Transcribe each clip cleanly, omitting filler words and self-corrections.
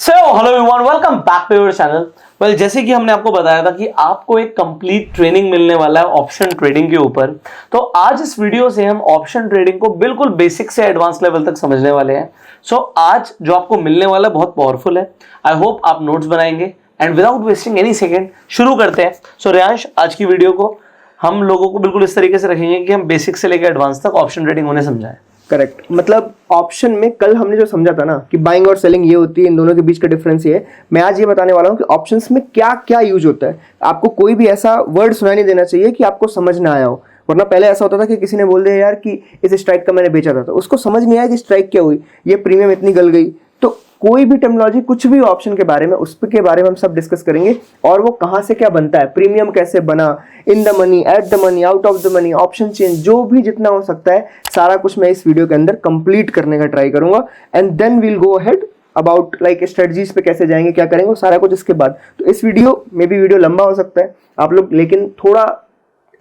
Hello everyone, welcome back to your channel. Well, जैसे कि हमने आपको बताया था कि आपको एक कंप्लीट ट्रेनिंग मिलने वाला है ऑप्शन ट्रेडिंग के ऊपर। तो आज इस वीडियो से हम ऑप्शन ट्रेडिंग को बिल्कुल बेसिक से एडवांस लेवल तक समझने वाले हैं। सो आज जो आपको मिलने वाला है बहुत पावरफुल है। आई होप आप नोट्स बनाएंगे and without wasting any second शुरू करते हैं। सो रियांश, आज की वीडियो को हम लोगों को बिल्कुल इस तरीके से रखेंगे कि हम बेसिक से लेकर एडवांस तक ऑप्शन ट्रेडिंग होने समझाएं। करेक्ट। मतलब ऑप्शन में कल हमने जो समझा था ना कि बाइंग और सेलिंग ये होती है, इन दोनों के बीच का डिफरेंस ये है। मैं आज ये बताने वाला हूँ कि ऑप्शंस में क्या क्या यूज होता है। आपको कोई भी ऐसा वर्ड सुनाई नहीं देना चाहिए कि आपको समझ ना आया हो। वरना पहले ऐसा होता था कि किसी ने बोल दिया यार कि इस स्ट्राइक का मैंने बेचा था, तो उसको समझ नहीं आया कि स्ट्राइक क्या हुई, ये प्रीमियम इतनी गल गई। तो कोई भी टर्मिनोलॉजी, कुछ भी ऑप्शन के बारे में, उसके बारे में हम सब डिस्कस करेंगे। और वो कहाँ से क्या बनता है, प्रीमियम कैसे बना, in the money, at the money, out of the money, option change, जो भी जितना हो सकता है सारा कुछ मैं इस वीडियो के अंदर कंप्लीट करने का ट्राई करूंगा। And then we'll go ahead about like strategies पे कैसे जाएंगे, क्या करेंगे, सारा कुछ इसके बाद। तो इस वीडियो में भी वीडियो लंबा हो सकता है आप लोग, लेकिन थोड़ा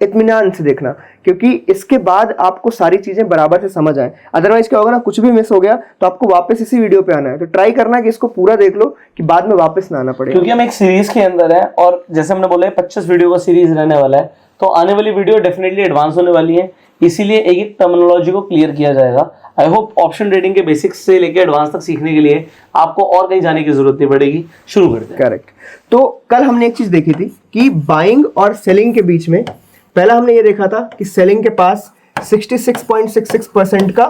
इत्मीनान से देखना, क्योंकि इसके बाद आपको सारी चीजें बराबर से समझ आए। अदरवाइज क्या होगा ना, कुछ भी मिस हो गया तो आपको वापस इसी वीडियो पे आना है। तो ट्राई करना कि इसको पूरा देख लो कि बाद में वापस ना आना पड़े, क्योंकि हम एक सीरीज के अंदर है और जैसे हमने बोला 25 वीडियो का सीरीज रहने वाला है। तो आने वाली वीडियो डेफिनेटली एडवांस होने वाली है, इसीलिए एक एक टर्मिनोलॉजी को क्लियर किया जाएगा। आई होप ऑप्शन ट्रेडिंग के बेसिक्स से लेकर एडवांस तक सीखने के लिए आपको और कहीं जाने की जरूरत नहीं पड़ेगी। शुरू करते हैं। करेक्ट। तो कल हमने एक चीज देखी थी कि बाइंग और सेलिंग के बीच में, पहला हमने ये देखा था कि सेलिंग के पास 66.66% का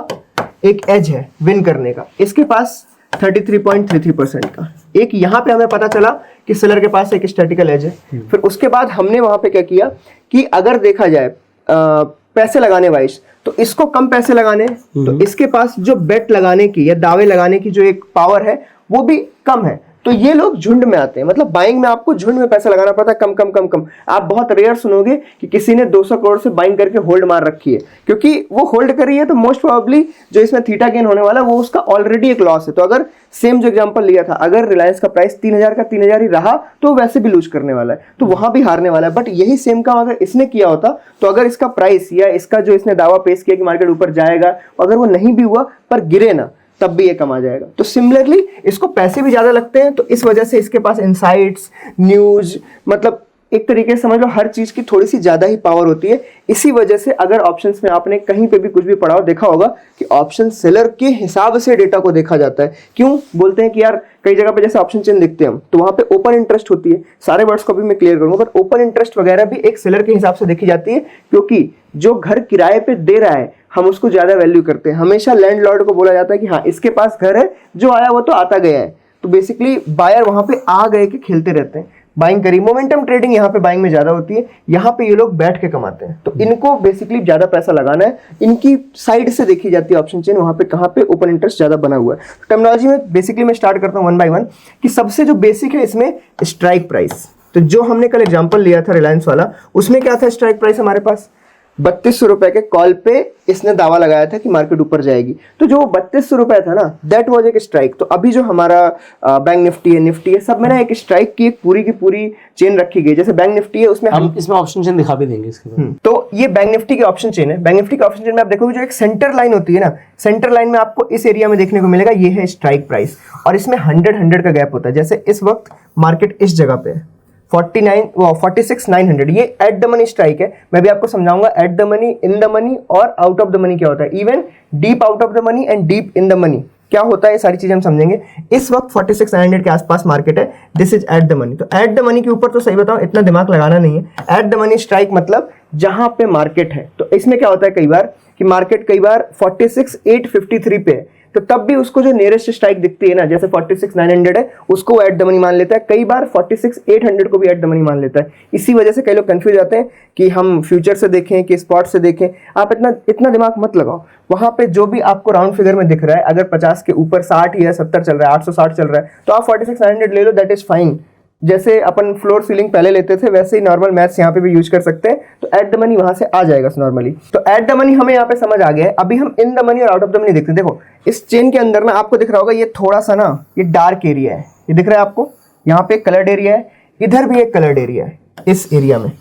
एक एज है विन करने का, इसके पास 33.33% का। एक यहां पे हमें पता चला कि सेलर के पास एक स्टैटिकल एज है। फिर उसके बाद हमने वहां पे क्या किया कि अगर देखा जाए पैसे लगाने वाइज, तो इसको कम पैसे लगाने, तो इसके पास जो बेट लगाने की या दावे लगाने की जो एक पावर है वो भी कम है। तो ये लोग झुंड में आते हैं। मतलब बाइंग में आपको झुंड में पैसा लगाना पड़ता है, कम कम कम कम। आप बहुत रेयर सुनोगे कि किसी ने 200 करोड़ से बाइंग करके होल्ड मार रखी है, क्योंकि वो होल्ड कर रही है तो मोस्ट प्रोबेबली जो इसमें थीटा गेन होने वाला है वो उसका ऑलरेडी एक लॉस है। तो अगर सेम जो एग्जांपल लिया था, अगर रिलायंस का प्राइस 3000 का 3000 ही रहा तो वैसे भी लूज करने वाला है, तो वहां भी हारने वाला है। बट यही सेम काम अगर इसने किया होता, तो अगर इसका प्राइस या इसका जो इसने दावा पेश किया कि मार्केट ऊपर जाएगा, अगर वो नहीं भी हुआ पर गिरे ना, तब भी ये कमा जाएगा। तो सिमिलरली इसको पैसे भी ज्यादा लगते हैं, तो इस वजह से इसके पास इनसाइट्स, न्यूज, मतलब एक तरीके से समझ लो हर चीज की थोड़ी सी ज्यादा ही पावर होती है। इसी वजह से अगर ऑप्शंस में आपने कहीं पे भी कुछ भी पढ़ा हो, देखा होगा कि ऑप्शन सेलर के हिसाब से डेटा को देखा जाता है। क्यों बोलते हैं कि यार कई जगह पे जैसे ऑप्शन चेन देखते हैं हम, तो वहां पे ओपन इंटरेस्ट होती है, सारे वर्ड्स को भी मैं क्लियर करूंगा, पर ओपन इंटरेस्ट वगैरह भी एक सेलर के हिसाब से देखी जाती है, क्योंकि जो घर किराए पे दे रहा है हम उसको ज्यादा वैल्यू करते हैं। हमेशा लैंडलॉर्ड को बोला जाता है कि हाँ इसके पास घर है, जो आया वो तो आता गया है। तो बेसिकली बायर वहां पे आ गए के खेलते रहते हैं। बाइंग करी, मोमेंटम ट्रेडिंग यहाँ पे बाइंग में ज्यादा होती है, यहाँ पे ये लोग बैठ के कमाते हैं। तो इनको बेसिकली ज्यादा पैसा लगाना है, इनकी साइड से देखी जाती है ऑप्शन चेन, वहां पे कहाँ पे ओपन इंटरेस्ट ज्यादा बना हुआ है। टर्मिनोलॉजी में बेसिकली मैं स्टार्ट करता हूँ वन बाय वन कि सबसे जो बेसिक है इसमें स्ट्राइक प्राइस। तो जो हमने कल एग्जाम्पल लिया था रिलायंस वाला, उसमें क्या था, स्ट्राइक प्राइस हमारे पास 3200 रुपए के कॉल पे इसने दावा लगाया था कि मार्केट ऊपर जाएगी। तो जो 3200 रुपए था ना, दैट वाज एक स्ट्राइक। तो अभी जो हमारा बैंक निफ्टी है सब में ना एक स्ट्राइक की एक पूरी की पूरी चेन रखी गई। जैसे बैंक निफ्टी है, उसमें हम इसमें ऑप्शन चेन दिखा भी देंगे इसके बाद। तो ये बैंक निफ्टी की ऑप्शन चेन है। बैंक निफ्टी की ऑप्शन चेन में आप देखोगे जो एक सेंटर लाइन होती है ना, सेंटर लाइन में आपको इस एरिया में देखने को मिलेगा, ये है स्ट्राइक प्राइस, और इसमें 100 का गैप होता है। जैसे इस वक्त मार्केट इस जगह पे है 46,900, ये एट द मनी स्ट्राइक है। मैं भी आपको समझाऊंगा at the money, in the money और आउट ऑफ द मनी क्या होता है, even deep out of the money and deep in the money क्या होता है, ये सारी चीजें हम समझेंगे। इस वक्त 46,900 के आसपास मार्केट है, this is at the money. तो एट द मनी के ऊपर तो सही बताऊं इतना दिमाग लगाना नहीं है। एट द मनी स्ट्राइक मतलब जहां पे मार्केट है। तो इसमें क्या होता है कई बार कि मार्केट कई बार 46,853 पे है, तो तब भी उसको जो नियरेस्ट स्ट्राइक दिखती है ना, जैसे 46,900 है, उसको वो एट द मनी मान लेता है। कई बार 46,800 को भी एट द मनी मान लेता है। इसी वजह से कई लोग कंफ्यूज आते हैं कि हम फ्यूचर से देखें कि स्पॉट से देखें। आप इतना दिमाग मत लगाओ। वहां पे जो भी आपको राउंड फिगर में दिख रहा है, अगर 50 के ऊपर 60 या 70 चल रहा है, 860 चल रहा है, तो आप 46,900 ले लो, दैट इज फाइन। जैसे अपन फ्लोर सीलिंग पहले लेते थे, वैसे ही नॉर्मल मैथ्स यहाँ पे भी यूज कर सकते हैं। तो एट द मनी वहां से आ जाएगा नॉर्मली। तो एट द मनी हमें यहाँ पे समझ आ गया है। अभी हम इन द मनी और आउट ऑफ द मनी देखते हैं। देखो इस चेन के अंदर ना आपको दिख रहा होगा, ये थोड़ा सा ना ये डार्क एरिया है, ये दिख रहा है आपको, यहाँ पे एक कलर्ड एरिया है, इधर भी एक कलर्ड एरिया है। इस एरिया में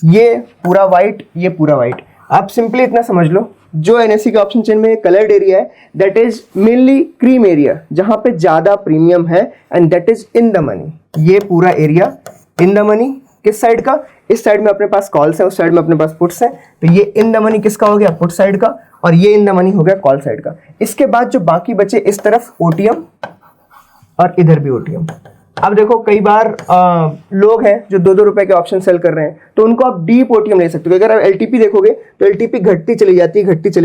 ये पूरा व्हाइट, ये पूरा व्हाइट। आप सिंपली इतना समझ लो, जो एनएससी के ऑप्शन चेन में कलर्ड एरिया है that is mainly cream area, जहां पे ज्यादा प्रीमियम है, and that is in the money. ये पूरा एरिया इन द मनी किस साइड का, इस साइड में अपने पास कॉल्स है, उस साइड में अपने पास पुट्स है, तो ये इन द मनी किसका हो गया, पुट साइड का, और ये इन द मनी हो गया कॉल साइड का। इसके बाद जो बाकी बचे इस तरफ ओटीएम और इधर भी ओटीएम। अब देखो कई बार लोग हैं जो 2-2 रुपए के ऑप्शन सेल कर रहे हैं, तो उनको आप डीप ओटीएम ले सकते हो। अगर आप एलटीपी देखोगे तो एलटीपी घटती चली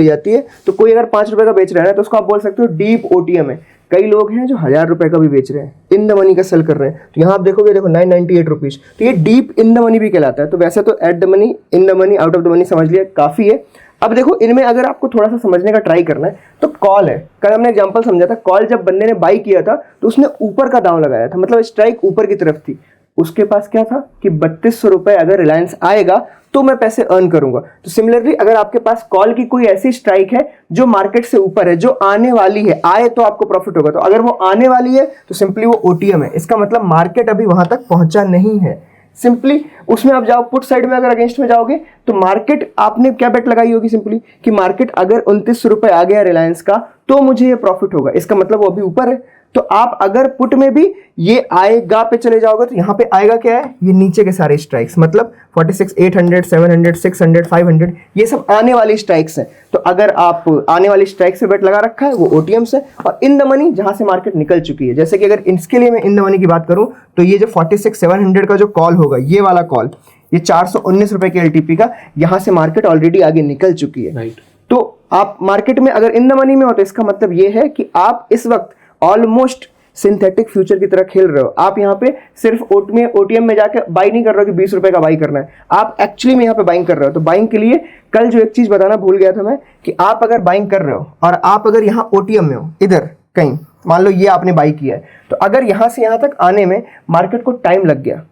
जाती है, तो कोई अगर 5 रुपए का बेच रहा है तो उसको आप बोल सकते हो डीप ओटीएम है। कई लोग हैं जो 1000 रुपए का भी बेच रहे हैं, इन द मनी का सेल कर रहे हैं, तो यहाँ आप देखोगे, देखो 998 रुपीज, तो ये डीप इन द मनी भी कहलाता है। तो वैसे तो at the money, in the money, out of the money समझ लिया, काफी है। अब देखो इनमें अगर आपको थोड़ा सा समझने का ट्राई करना है तो कॉल है, कल हमने एग्जांपल समझा था, कॉल जब बंदे ने बाई किया था तो उसने ऊपर का दांव लगाया था, मतलब स्ट्राइक ऊपर की तरफ थी। उसके पास क्या था कि 3200 रुपए अगर रिलायंस आएगा तो मैं पैसे अर्न करूंगा। तो सिमिलरली अगर आपके पास कॉल की कोई ऐसी स्ट्राइक है जो मार्केट से ऊपर है, जो आने वाली है, आए तो आपको प्रॉफिट होगा, तो अगर वो आने वाली है तो सिंपली वो ओटीएम है। इसका मतलब मार्केट अभी वहां तक पहुंचा नहीं है। सिंपली उसमें आप जाओ पुट साइड में, अगर अगेंस्ट में जाओगे तो मार्केट, आपने क्या बेट लगाई होगी सिंपली कि मार्केट अगर 29 रुपए आ गया रिलायंस का तो मुझे ये प्रॉफिट होगा, इसका मतलब वो अभी ऊपर है। तो आप अगर पुट में भी ये आएगा पे चले जाओगे तो यहाँ पे आएगा क्या है, ये नीचे के सारे स्ट्राइक्स, मतलब 46, 800, 700, 600, 500, ये सब आने वाली स्ट्राइक्स हैं। तो अगर आप आने वाली स्ट्राइक से बेट लगा रखा है वो ओटीएम से, और इन द मनी जहां से मार्केट निकल चुकी है, जैसे कि अगर इसके लिए मैं इन द मनी की बात करूं तो ये जो 46, 700 का जो कॉल होगा, ये वाला कॉल, ये 419 रुपए के एलटीपी का, यहां से मार्केट ऑलरेडी आगे निकल चुकी है। तो आप मार्केट में अगर इन द मनी में हो तो इसका मतलब ये है कि आप इस वक्त ऑलमोस्ट सिंथेटिक फ्यूचर की तरह खेल रहे हो। आप यहाँ पे सिर्फ ओटीएम में जाके बाई नहीं कर रहे हो कि 20 रुपए का बाई करना है, आप एक्चुअली में यहाँ पे बाइंग कर रहे हो। तो बाइंग के लिए कल जो एक चीज बताना भूल गया था मैं, कि आप अगर बाइंग कर रहे हो और आप अगर यहाँ ओटीएम में हो, इधर कहीं मान लो ये आपने बाई किया है, तो अगर यहाँ से यहाँ तक आने में मार्केट को टाइम लग गया,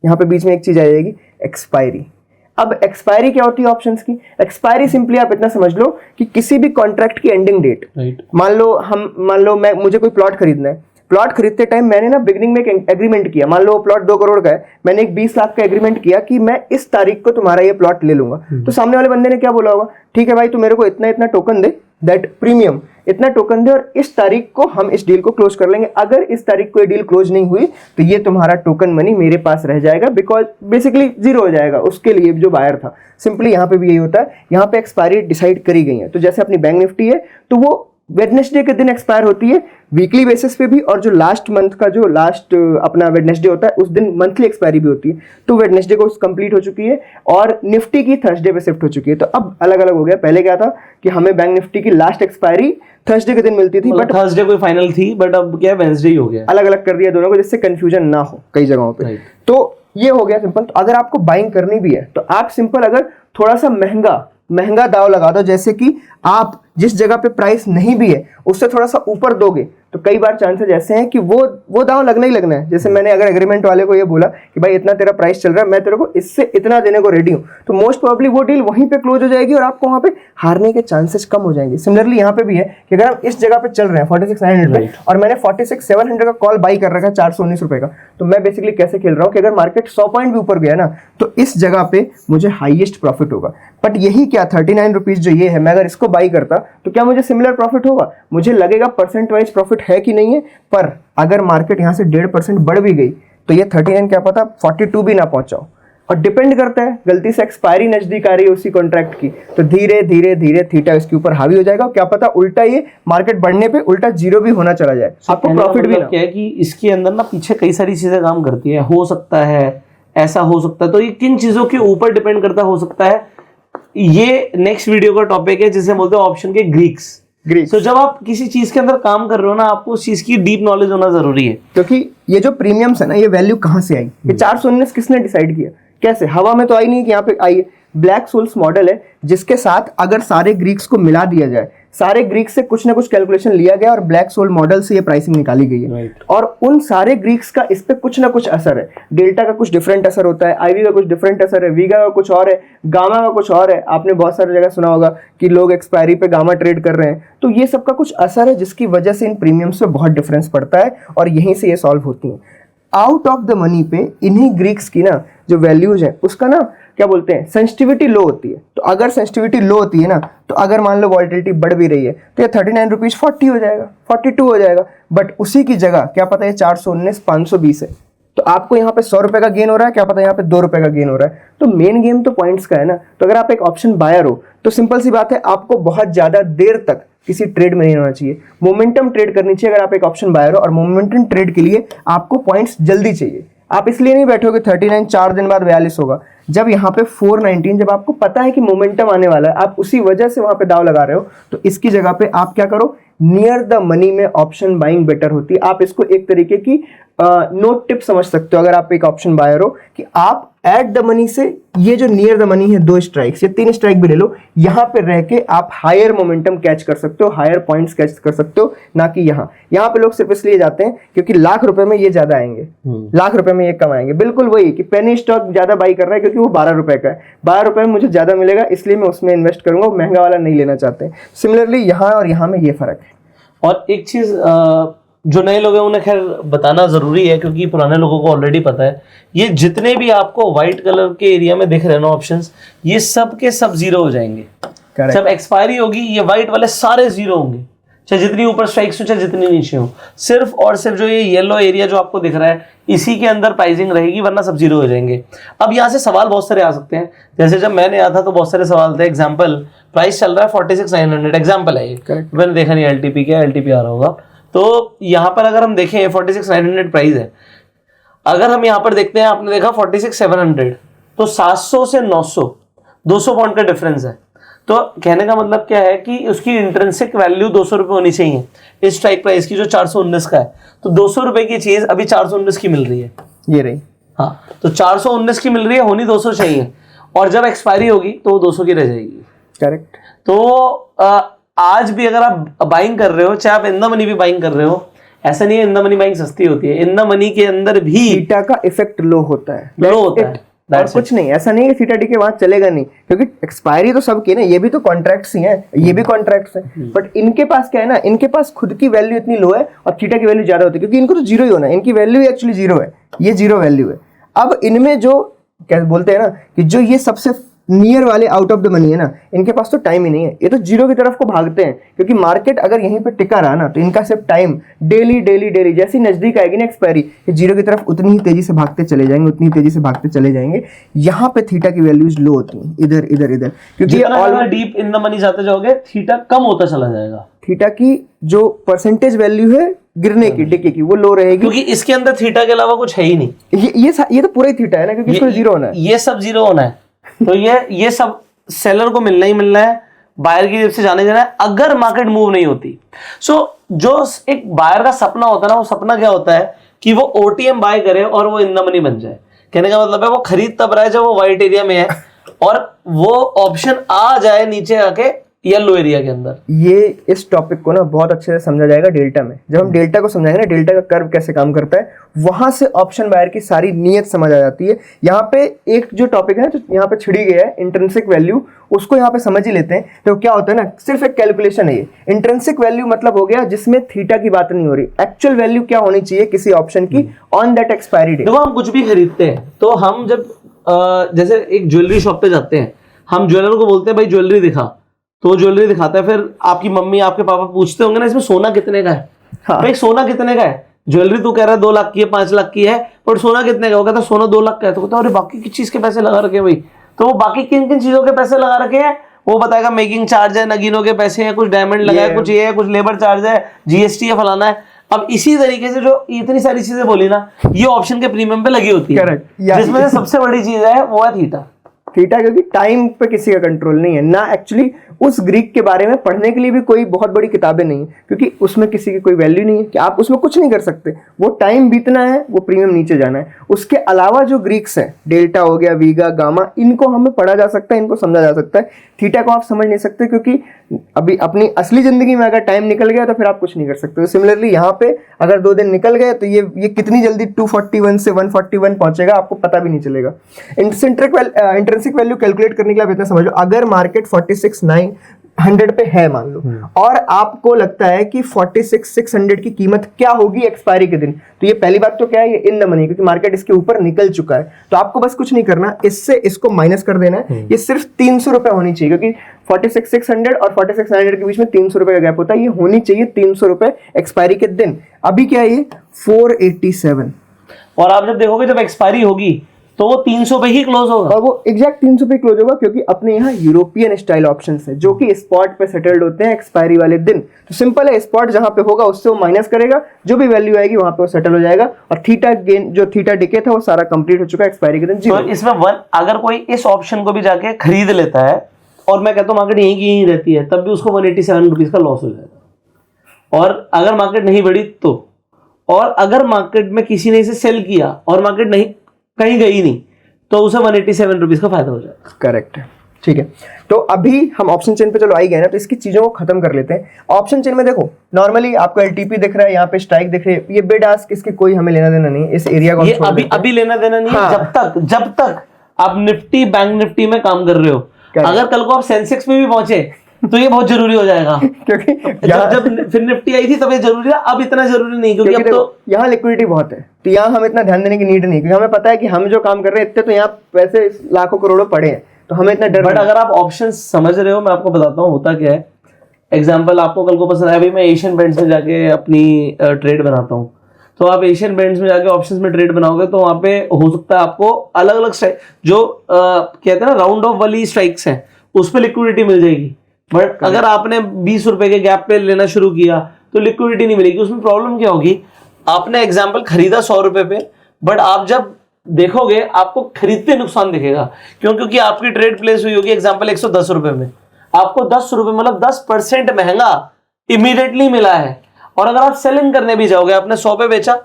यहाँ पे बीच में एक चीज आ जाएगी, एक्सपायरी। अब एक्सपायरी क्या होती है ऑप्शंस की? एक्सपायरी सिंपली आप इतना समझ लो कि किसी भी कॉन्ट्रैक्ट की एंडिंग डेट, मान लो मुझे कोई प्लॉट खरीदना है, प्लॉट खरीदते टाइम मैंने ना बिगनिंग में एक एग्रीमेंट किया, मान लो वो प्लॉट 2 करोड़ का है, मैंने एक 20 लाख का एग्रीमेंट किया कि मैं इस तारीख को तुम्हारा ये प्लॉट ले लूंगा। तो सामने वाले बंदे ने क्या बोला होगा, ठीक है भाई, तू मेरे को इतना इतना टोकन दे, दैट प्रीमियम, इतना टोकन दे, और इस तारीख को हम इस डील को क्लोज कर लेंगे। अगर इस तारीख को ये डील क्लोज नहीं हुई तो ये तुम्हारा टोकन मनी मेरे पास रह जाएगा, बिकॉज बेसिकली जीरो हो जाएगा उसके लिए जो बायर था। सिंपली यहाँ पे भी यही होता है, यहाँ पे एक्सपायरी डिसाइड करी गई है। तो जैसे अपनी बैंक निफ्टी है तो वो वेडनेसडे के दिन एक्सपायर होती है वीकली बेसिस पे भी, और जो लास्ट मंथ का जो लास्ट अपना वेडनेसडे होता है उस दिन मंथली एक्सपायरी भी होती है। तो वेडनेसडे को कंप्लीट हो चुकी है और निफ्टी की थर्सडे पे शिफ्ट हो चुकी है। तो अब अलग अलग हो गया, पहले क्या था कि हमें बैंक निफ्टी की लास्ट एक्सपायरी थर्सडे के दिन मिलती थी, बट थर्सडे कोई फाइनल थी, बट अब क्या वेडनेसडे ही हो गया, अलग अलग कर दिया दोनों को, जिससे कंफ्यूजन ना हो कई जगहों पे। तो ये हो गया सिंपल। तो अगर आपको बाइंग करनी भी है तो आप सिंपल अगर थोड़ा सा महंगा दाव लगा दो, जैसे कि आप जिस जगह पे प्राइस नहीं भी है उससे थोड़ा सा ऊपर दोगे, तो कई बार चांसेस ऐसे हैं कि वो दाव लगना ही लगना है। जैसे मैंने अगर एग्रीमेंट वाले को ये बोला कि भाई इतना तेरा प्राइस चल रहा है, मैं तेरे को इससे इतना देने को रेडी हूं, तो मोस्ट प्रोबेबली वो डील वहीं पे क्लोज हो जाएगी और आपको वहां पे हारने के चांसेस कम हो जाएंगे। सिमिलरली यहाँ पे भी है कि अगर आप इस जगह पे चल रहे हैं 46,900 पे और मैंने 46,700 का कॉल बाई कर रखा है 419 रुपए का, तो मैं बेसिकली कैसे खेल रहा हूँ कि अगर मार्केट 100 पॉइंट भी ऊपर गया ना तो इस जगह पे मुझे हाईएस्ट प्रॉफिट होगा। बट यही क्या 39 रुपीज जो ये है, मैं अगर इसको बाई करता तो क्या मुझे सिमिलर प्रॉफिट होगा? मुझे लगेगा परसेंट वाइज प्रॉफिट है कि नहीं है, पर अगर मार्केट यहाँ से 1.5% बढ़ भी गई तो ये 39 क्या पता 42 भी ना पहुंचाओ। और डिपेंड करता है, गलती से एक्सपायरी नजदीक आ रही है उसी कॉन्ट्रैक्ट की तो धीरे धीरे धीरे थीटा इसके ऊपर हावी हो जाएगा, क्या पता उल्टा ये मार्केट बढ़ने पे उल्टा जीरो भी होना चला जाए, आपको प्रॉफिट भी ना। क्या है कि इसके अंदर ना पीछे कई सारी चीजें काम करती है, हो सकता है ऐसा हो सकता है, तो ये किन चीजों के ऊपर डिपेंड करता हो सकता है, ये नेक्स्ट वीडियो का टॉपिक है जिसे बोलते हैं ऑप्शन के ग्रीक्स। तो जब आप किसी चीज के अंदर काम कर रहे हो ना, आपको उस चीज की डीप नॉलेज होना जरूरी है, क्योंकि ये जो प्रीमियम्स है ना, ये वैल्यू कहां से आई? ये 419 किसने डिसाइड किया? कैसे? हवा में तो आई नहीं कि यहाँ पे आई है। ब्लैक सोल्स मॉडल है जिसके साथ अगर सारे ग्रीक्स को मिला दिया जाए, सारे ग्रीक्स से कुछ ना कुछ कैलकुलेशन लिया गया और ब्लैक सोल मॉडल से ये प्राइसिंग निकाली गई है। और उन सारे ग्रीक्स का इस पे कुछ ना कुछ असर है। डेल्टा का कुछ डिफरेंट असर होता है, आईवी का कुछ डिफरेंट असर है, वीगा का कुछ और है, गामा का कुछ और है। आपने बहुत सारी जगह सुना होगा कि लोग एक्सपायरी पे गामा ट्रेड कर रहे हैं, तो ये सबका कुछ असर है जिसकी वजह से इन प्रीमियम्स पे बहुत डिफरेंस पड़ता है और यहीं से ये सॉल्व होती है। आउट ऑफ द मनी पे इन्हीं ग्रीक्स की ना जो वैल्यूज है उसका ना क्या बोलते हैं, सेंसिटिविटी लो होती है। तो अगर सेंसिटिविटी लो होती है ना, तो अगर मान लो वॉलेटिलिटी बढ़ भी रही है तो ये 39 रुपीज 40 हो जाएगा, 42 हो जाएगा। बट उसी की जगह क्या पता है 419 520 है, तो आपको यहाँ पे 100 रुपए का गेन हो रहा है, क्या पता है यहाँ पे 2 रुपए का गेन हो रहा है। तो मेन गेम तो पॉइंट्स का है ना। तो अगर आप एक ऑप्शन बायर हो तो सिंपल सी बात है, आपको बहुत ज्यादा देर तक किसी ट्रेड में नहीं होना चाहिए, मोमेंटम ट्रेड करनी चाहिए। अगर आप एक ऑप्शन बायर हो और मोमेंटम ट्रेड के लिए आपको पॉइंट्स जल्दी चाहिए, आप इसलिए नहीं बैठोगे 39 4 दिन बाद 42 होगा। जब यहाँ पे 419, जब आपको पता है कि मोमेंटम आने वाला है, आप उसी वजह से वहां पे दाव लगा रहे हो, तो इसकी जगह पे आप क्या करो, नियर द मनी में ऑप्शन बाइंग बेटर होती है। आप इसको एक तरीके की नोट टिप समझ सकते हो अगर आप एक ऑप्शन बायर हो, कि आप एट द मनी से ये जो नियर द मनी है 2 स्ट्राइक्स या 3 स्ट्राइक भी ले लो, यहां पे रह के आप हायर मोमेंटम कैच कर सकते हो, हायर पॉइंट्स कैच कर सकते हो, ना कि यहाँ पे लोग सिर्फ इसलिए जाते हैं क्योंकि लाख रुपए में ये ज्यादा आएंगे, लाख रुपए में ये कम आएंगे। बिल्कुल वही कि पेनी स्टॉक ज्यादा बाई कर रहा है क्योंकि वो 12 रुपए का है, 12 रुपए में मुझे ज्यादा मिलेगा इसलिए मैं उसमें इन्वेस्ट करूंगा, महंगा वाला नहीं लेना चाहते। सिमिलरली यहाँ और यहाँ में ये फर्क है। और एक चीज जो नए लोग हैं उन्हें खैर बताना जरूरी है, क्योंकि पुराने लोगों को ऑलरेडी पता है, ये जितने भी आपको व्हाइट कलर के एरिया में दिख रहे हैं ना ऑप्शंस, ये सब के सब जीरो हो जाएंगे। Correct. जब एक्सपायरी होगी ये व्हाइट वाले सारे जीरो होंगे, चाहे जितनी ऊपर स्ट्राइक्स हो चाहे जितनी नीचे हो। सिर्फ और सिर्फ जो ये येलो एरिया जो आपको दिख रहा है इसी के अंदर प्राइसिंग रहेगी, वरना सब जीरो हो जाएंगे। अब यहाँ से सवाल बहुत सारे आ सकते हैं, जैसे जब मैंने आया था तो बहुत सारे सवाल थे। एग्जाम्पल, प्राइस चल रहा है 46,900, एग्जाम्पल है ये, मैंने देखा नहीं एलटीपी क्या, एलटीपी आ रहा होगा। तो यहाँ पर अगर हम देखें 46,900 प्राइस है, अगर हम यहाँ पर देखते हैं, आपने देखा 46,700, तो 700 से 900 200 पॉइंट का डिफरेंस है। तो कहने का मतलब क्या है कि उसकी इंट्रिंसिक वैल्यू 200 रुपये होनी चाहिए इस स्ट्राइक प्राइस की जो 419 का है। तो 200 रुपए की चीज अभी 419 की मिल रही है, ये रही। हाँ, तो 419 की मिल रही है, होनी 200 चाहिए, और जब एक्सपायरी होगी तो वो 200 की रह जाएगी। करेक्ट। तो आज भी अगर आप बाइंग कर रहे हो, चाहे आप इन द मनी भी बाइंग कर रहे हो, ऐसा नहीं है इन द मनी बाइंग सस्ती होती है, इन द मनी के अंदर भी थीटा का इफेक्ट लो होता है, लो होता है, और कुछ नहीं। ऐसा नहीं है कि थीटा डी के वहां चलेगा नहीं, क्योंकि एक्सपायरी तो सबकी ना, ये भी तो कॉन्ट्रैक्ट्स ही हैं, ये भी कॉन्ट्रैक्ट्स हैं, बट इनके पास क्या है ना, इनके पास खुद की वैल्यू इतनी लो है और थीटा की वैल्यू ज्यादा होती है, क्योंकि इनको तो जीरो ही होना है, इनकी वैल्यू एक्चुअली जीरो है, ये जीरो वैल्यू है। अब इनमें जो क्या बोलते हैं ना, कि जो ये सबसे नियर वाले आउट ऑफ द मनी है ना, इनके पास तो टाइम ही नहीं है, ये तो जीरो की तरफ को भागते हैं, क्योंकि मार्केट अगर यहीं पे टिका रहा ना, तो इनका सिर्फ टाइम डेली डेली डेली जैसी नजदीक आएगी ना एक्सपायरी, ये जीरो की तरफ उतनी ही तेजी से भागते चले जाएंगे, उतनी तेजी से भागते चले जाएंगे। यहाँ पे थीटा की वैल्यूज लो होती हैं, इधर इधर इधर, क्योंकि all deep in the money जाते जाओगे थीटा कम होता चला जाएगा, थीटा की जो परसेंटेज वैल्यू है गिरने की, डिके की, वो लो रहेगी, क्योंकि इसके अंदर थीटा के अलावा कुछ है ही नहीं। ये तो पूरा ही थीटा है ना, क्योंकि इसको जीरो होना है, ये सब जीरो होना है। तो ये सब सेलर को मिलना ही मिलना है, बायर की जेब से जाने जाना है, अगर मार्केट मूव नहीं होती। सो जो एक बायर का सपना होता है ना, वो सपना क्या होता है कि वो ओटीएम बाय करे और वो इन द मनी बन जाए। कहने का मतलब है वो खरीद तब रहा है जब वो व्हाइट एरिया में है और वो ऑप्शन आ जाए नीचे आके येलो एरिया के अंदर। ये इस टॉपिक को ना बहुत अच्छे से समझा जाएगा डेल्टा में। जब हम डेल्टा को समझाएंगे ना, डेल्टा का कर्व कैसे काम करता है, वहां से ऑप्शन बायर की सारी नीयत समझ आ जाती है। यहाँ पे एक जो टॉपिक है ना, जो यहाँ पे छिड़ी गया है इंट्रिंसिक वैल्यू, उसको यहाँ पे समझ ही लेते हैं। तो क्या होता है ना, सिर्फ एक कैलकुलेशन है ये। इंट्रिंसिक वैल्यू मतलब हो गया जिसमें थीटा की बात नहीं हो रही, एक्चुअल वैल्यू क्या होनी चाहिए किसी ऑप्शन की ऑन दैट एक्सपायरी डेट। देखो हम कुछ भी खरीदते हैं तो हम जब जैसे एक ज्वेलरी शॉप पे जाते हैं, हम ज्वेलर को बोलते हैं भाई ज्वेलरी दिखा, तो वो ज्वेलरी दिखाता है। फिर आपकी मम्मी आपके पापा पूछते होंगे ना इसमें सोना कितने का है, हाँ। भाई सोना कितने का है? ज्वेलरी तू कह रहा है 2 लाख की है, 5 लाख की है, और सोना कितने का? वो कहता है सोना 2 लाख का है। तो कहता है अरे बाकी किस चीज के पैसे लगा रखे हैं भाई? तो वो बाकी किन किन चीजों के पैसे लगा रखे हैं वो बताएगा। मेकिंग चार्ज है, नगीनों के पैसे हैं, कुछ डायमंड लगा है, कुछ ये है, कुछ लेबर चार्ज है, जीएसटी है, फलाना है। अब इसी तरीके से जो इतनी सारी चीजें बोली ना, ये ऑप्शन के प्रीमियम पे लगी होती है। जिसमें से सबसे बड़ी चीज है वो है थीटा। थीटा क्योंकि टाइम पे किसी का कंट्रोल नहीं है ना, एक्चुअली उस ग्रीक के बारे में पढ़ने के लिए भी कोई बहुत बड़ी किताबें नहीं है, क्योंकि उसमें किसी की कोई वैल्यू नहीं है कि आप उसमें कुछ नहीं कर सकते। वो टाइम बीतना है, वो प्रीमियम नीचे जाना है। उसके अलावा जो ग्रीक्स हैं, डेल्टा हो गया, वीगा, गामा, इनको हमें पढ़ा जा सकता है, इनको समझा जा सकता है। थीटा को आप समझ नहीं सकते, क्योंकि अभी अपनी असली जिंदगी में अगर टाइम निकल गया तो फिर आप कुछ नहीं कर सकते। तो सिमिलरली यहाँ पे अगर 2 दिन निकल गए तो ये कितनी जल्दी 241 से 141 पहुंचेगा आपको पता भी नहीं चलेगा। इंट्रिंसिक वैल्यू कैलकुलेट करने के लिए आप इतना समझ लो, अगर मार्केट 46.9 100 पे है मान लो, और आपको लगता है कि 46,600 की कीमत क्या होगी एक्सपायरी के दिन, तो ये पहली बात तो क्या है, ये इन द मनी, क्योंकि मार्केट इसके ऊपर निकल चुका है। तो आपको बस कुछ नहीं करना, इससे इसको माइनस कर देना है। ये सिर्फ 300 रुपए होनी चाहिए, क्योंकि 46,600 और 46,900 के बीच में 300 रुपए का गैप होता है। ये होनी चाहिए 300 रुपए एक्सपायरी के दिन। अभी क्या है ये 487, और आप जब देखोगे जब एक्सपायरी होगी तो वो 300 पे ही क्लोज होगा, और वो एग्जैक्ट 300 पे क्लोज होगा, क्योंकि अपने यहाँ यूरोपियन स्टाइल ऑप्शंस है जो कि स्पॉट पे सेटल्ड होते हैं एक्सपायरी वाले दिन। तो सिंपल है, स्पॉट जहां पे होगा उससे वो माइनस करेगा, जो भी वैल्यू आएगी वहां पे वो सेटल हो जाएगा, और थीटा गेन जो थीटा डिके था वो सारा कंप्लीट हो चुका है एक्सपायरी के दिन। तो इसमें अगर कोई इस ऑप्शन को भी जाके खरीद लेता है, और मैं कहता हूँ मार्केट यहीं की यहीं रहती है, तब भी उसको 187 रुपीज का लॉस हो जाएगा। और अगर मार्केट नहीं बढ़ी तो, और अगर मार्केट में किसी ने इसे सेल किया और मार्केट नहीं कहीं गई नहीं, तो उसे 187 रुपीज का फायदा हो जाएगा। करेक्ट है, ठीक है। तो अभी हम ऑप्शन चेन पे चलो आ ही गए ना, तो इसकी चीजों को खत्म कर लेते हैं। ऑप्शन चेन में देखो, नॉर्मली आपको एलटीपी दिख रहा है, यहाँ पे स्ट्राइक दिख रही है, ये बिड आस्क इसके कोई हमें लेना देना नहीं, इस एरिया को ये अभी लेना देना नहीं है। हाँ। जब तक आप निफ्टी बैंक निफ्टी में काम कर रहे हो, अगर कल को आप सेंसेक्स में भी पहुंचे तो ये बहुत जरूरी हो जाएगा, क्योंकि जब फिर निफ्टी आई थी तब ये जरूरी था, अब इतना जरूरी नहीं, क्योंकि अब तो यहाँ लिक्विडिटी बहुत है, तो यहाँ हम इतना ध्यान देने की नीड नहीं, क्योंकि हमें पता है कि हम जो काम कर रहे हैं इतने तो यहाँ पैसे लाखों करोड़ों पड़े हैं, तो हमें इतना डर। बट अगर आप ऑप्शन समझ रहे हो, मैं आपको बताता हूँ होता क्या है। एग्जाम्पल आपको कल को पसंद है, अभी मैं एशियन पेंट्स में जाके अपनी ट्रेड बनाता हूँ, तो आप एशियन पेंट्स में जाके ऑप्शंस में ट्रेड बनाओगे तो वहां पे हो सकता है आपको अलग अलग स्ट्राइक, जो कहते हैं ना राउंड ऑफ वाली स्ट्राइक्स हैं, उस पर लिक्विडिटी मिल जाएगी। बट अगर आपने 20 रुपए के गैप पे लेना शुरू किया तो लिक्विडिटी नहीं मिलेगी। उसमें प्रॉब्लम क्या होगी, आपने एग्जाम्पल खरीदा 100 रुपए पे, बट आप जब देखोगे आपको खरीदते नुकसान दिखेगा, क्योंकि आपकी ट्रेड प्लेस हुई होगी एग्जाम्पल 110 रुपए में, आपको 10 रुपए मतलब 10% महंगा इमीडिएटली मिला है। और अगर आप सेलिंग करने भी जाओगे, आपने 100 पे बेचा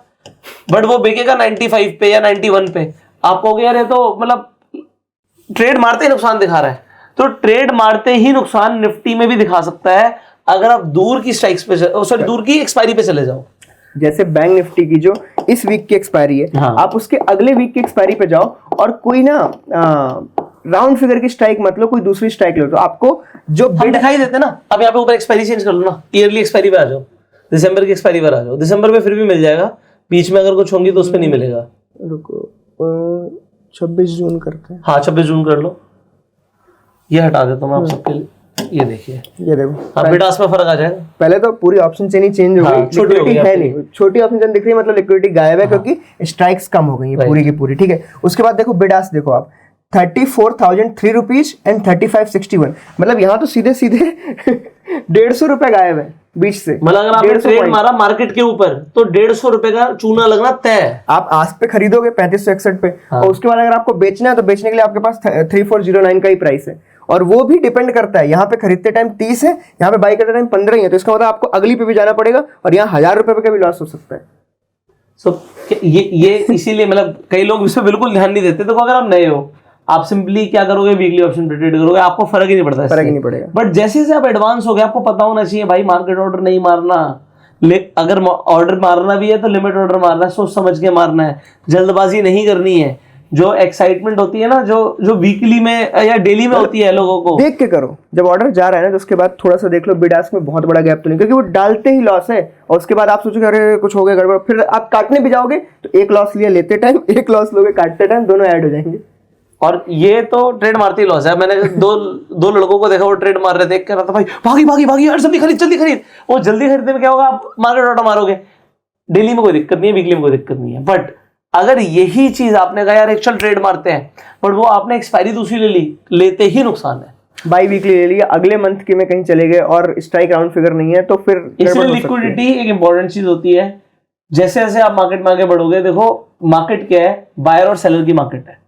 बट वो बिकेगा 95 पे या 91 पे, आप कहोगे यार ये तो मतलब ट्रेड मारते ही नुकसान दिखा रहा है। तो ट्रेड मारते ही नुकसान निफ्टी में भी दिखा सकता है अगर आप दूर की स्ट्राइक्स पे दूर की एक्सपायरी पे चले जाओ। जैसे बैंक निफ्टी की जो इस वीक की एक्सपायरी है, हाँ। आप उसके अगले वीक की एक्सपायरी पे जाओ और कोई ना राउंड फिगर की स्ट्राइक मत लो, कोई दूसरी स्ट्राइक लो, तो आपको जो हम दिखाई देते ना। अब यहाँ पे ऊपर एक्सपायरी चेंज कर लो ना, ईयरली एक्सपायरी पे आ जाओ, दिसंबर की एक्सपायरी पर आ जाओ। दिसंबर में फिर भी मिल जाएगा, बीच में अगर कुछ होंगी तो उस पर नहीं मिलेगा। रुको 26 जून करते हैं। हाँ 26 जून कर लो, ये हटा देता हूँ मैं आप सबके लिए। ये देखिए, ये देखो अब बिडास में फर्क आ जाएगा। पहले तो पूरी ऑप्शन चेन ही चेंज हो गई, हाँ, छोटी हो गई है नहीं, छोटी ऑप्शन चेन दिख रही है मतलब लिक्विडिटी गायब है, क्योंकि स्ट्राइक्स कम हो गई है पूरी की पूरी। ठीक है, उसके बाद देखो बिडास देखो आप 34,003 रुपीज एंड 3561, मतलब यहाँ तो सीधे सीधे 150 रुपए गायब है बीच से। मतलब अगर आपने ट्रेड मारा मार्केट के ऊपर तो 150 रुपए का चूना लगना तय है। आप आस्क पे खरीदोगे 3561 पे, हाँ। और उसके बाद अगर आपको बेचना है तो बेचने के लिए आपके पास 3409 का ही प्राइस है, और वो भी डिपेंड करता है, यहाँ पे खरीदते टाइम 30 है, यहाँ पे बाई करते टाइम 15 ही है, तो इसका मतलब आपको अगली पे भी जाना पड़ेगा, और यहाँ 1000 रुपए का भी लॉस हो सकता है। सो ये इसीलिए मतलब कई लोग इस पर बिल्कुल ध्यान नहीं देते। तो अगर आप नए हो, आप सिंपली क्या करोगे, वीकली ऑप्शन पे ट्रेड करोगे, आपको फर्क ही नहीं पड़ता, फर्क ही नहीं पड़ेगा। बट जैसे जैसे आप एडवांस हो गए, आपको पता होना चाहिए भाई मार्केट ऑर्डर नहीं मारना, अगर ऑर्डर मारना भी है तो लिमिट ऑर्डर मारना है, सोच समझ के मारना है, जल्दबाजी नहीं करनी है। जो एक्साइटमेंट होती है ना, जो वीकली में या डेली में होती है लोगों को, देख के करो। जब ऑर्डर जा रहा है ना तो उसके बाद थोड़ा सा देख लो बिड आस्क में बहुत बड़ा गैप तो नहीं, क्योंकि वो डालते ही लॉस है, और उसके बाद आप सोचोगे अरे कुछ हो गया गड़बड़, फिर आप काटने भी जाओगे तो एक लॉस लिया लेते टाइम, एक लॉस लोगे काटते टाइम, दोनों ऐड हो जाएंगे। और ये तो ट्रेड मारते ही लॉस है। मैंने दो लड़कों को देखा, वो ट्रेड मार रहे थे, कह रहा था भाई भागी भागी भागी यार, जल्दी खरीद। वो जल्दी खरीदने में क्या होगा, आप मार्केट ऑर्डर मारोगे, डेली में कोई दिक्कत नहीं है, वीकली में कोई दिक्कत नहीं है। बट अगर यही चीज आपने कहा यार एक्चुअल ट्रेड मारते हैं, बट वो आपने एक्सपायरी दूसरी ले ली, लेते ही नुकसान है। बाई वीकली ले लिया, अगले मंथ के में कहीं चले गए और स्ट्राइक राउंड फिगर नहीं है, तो फिर इसलिए लिक्विडिटी एक इंपॉर्टेंट चीज होती है। जैसे जैसे आप मार्केट में आगे बढ़ोगे, देखो मार्केट क्या है, बायर और सेलर की मार्केट है।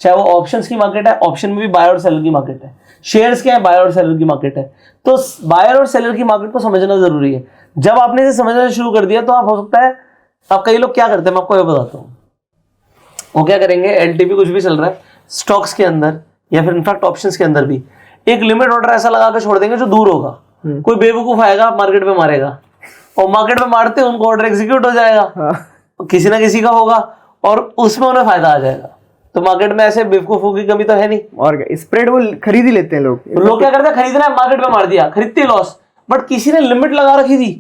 चाहे वो ऑप्शंस की मार्केट है, ऑप्शन में भी बायर और सेलर की मार्केट है। शेयर्स क्या है, बायर और सेलर की मार्केट है। तो बायर और सेलर की मार्केट को समझना जरूरी है। जब आपने इसे समझना शुरू कर दिया तो आप हो सकता है, अब कई लोग क्या करते हैं मैं आपको ये बताता हूँ, वो क्या करेंगे, एलटीपी कुछ भी चल रहा है स्टॉक्स के अंदर या फिर इनफैक्ट ऑप्शंस के अंदर भी, एक लिमिट ऑर्डर ऐसा लगा के छोड़ देंगे जो दूर होगा। कोई बेवकूफ आएगा मार्केट में मारेगा, और मार्केट में मारते उनको ऑर्डर एग्जीक्यूट हो जाएगा, किसी ना किसी का होगा, और उसमें उन्हें फायदा आ जाएगा। तो मार्केट में ऐसे बेवकूफों की कमी तो है नहीं। और स्प्रेड वो खरीद ही लेते हैं लोग क्या करते हैं, खरीदना है मार्केट में मार दिया, खरीदते लॉस। बट किसी ने लिमिट लगा रखी थी,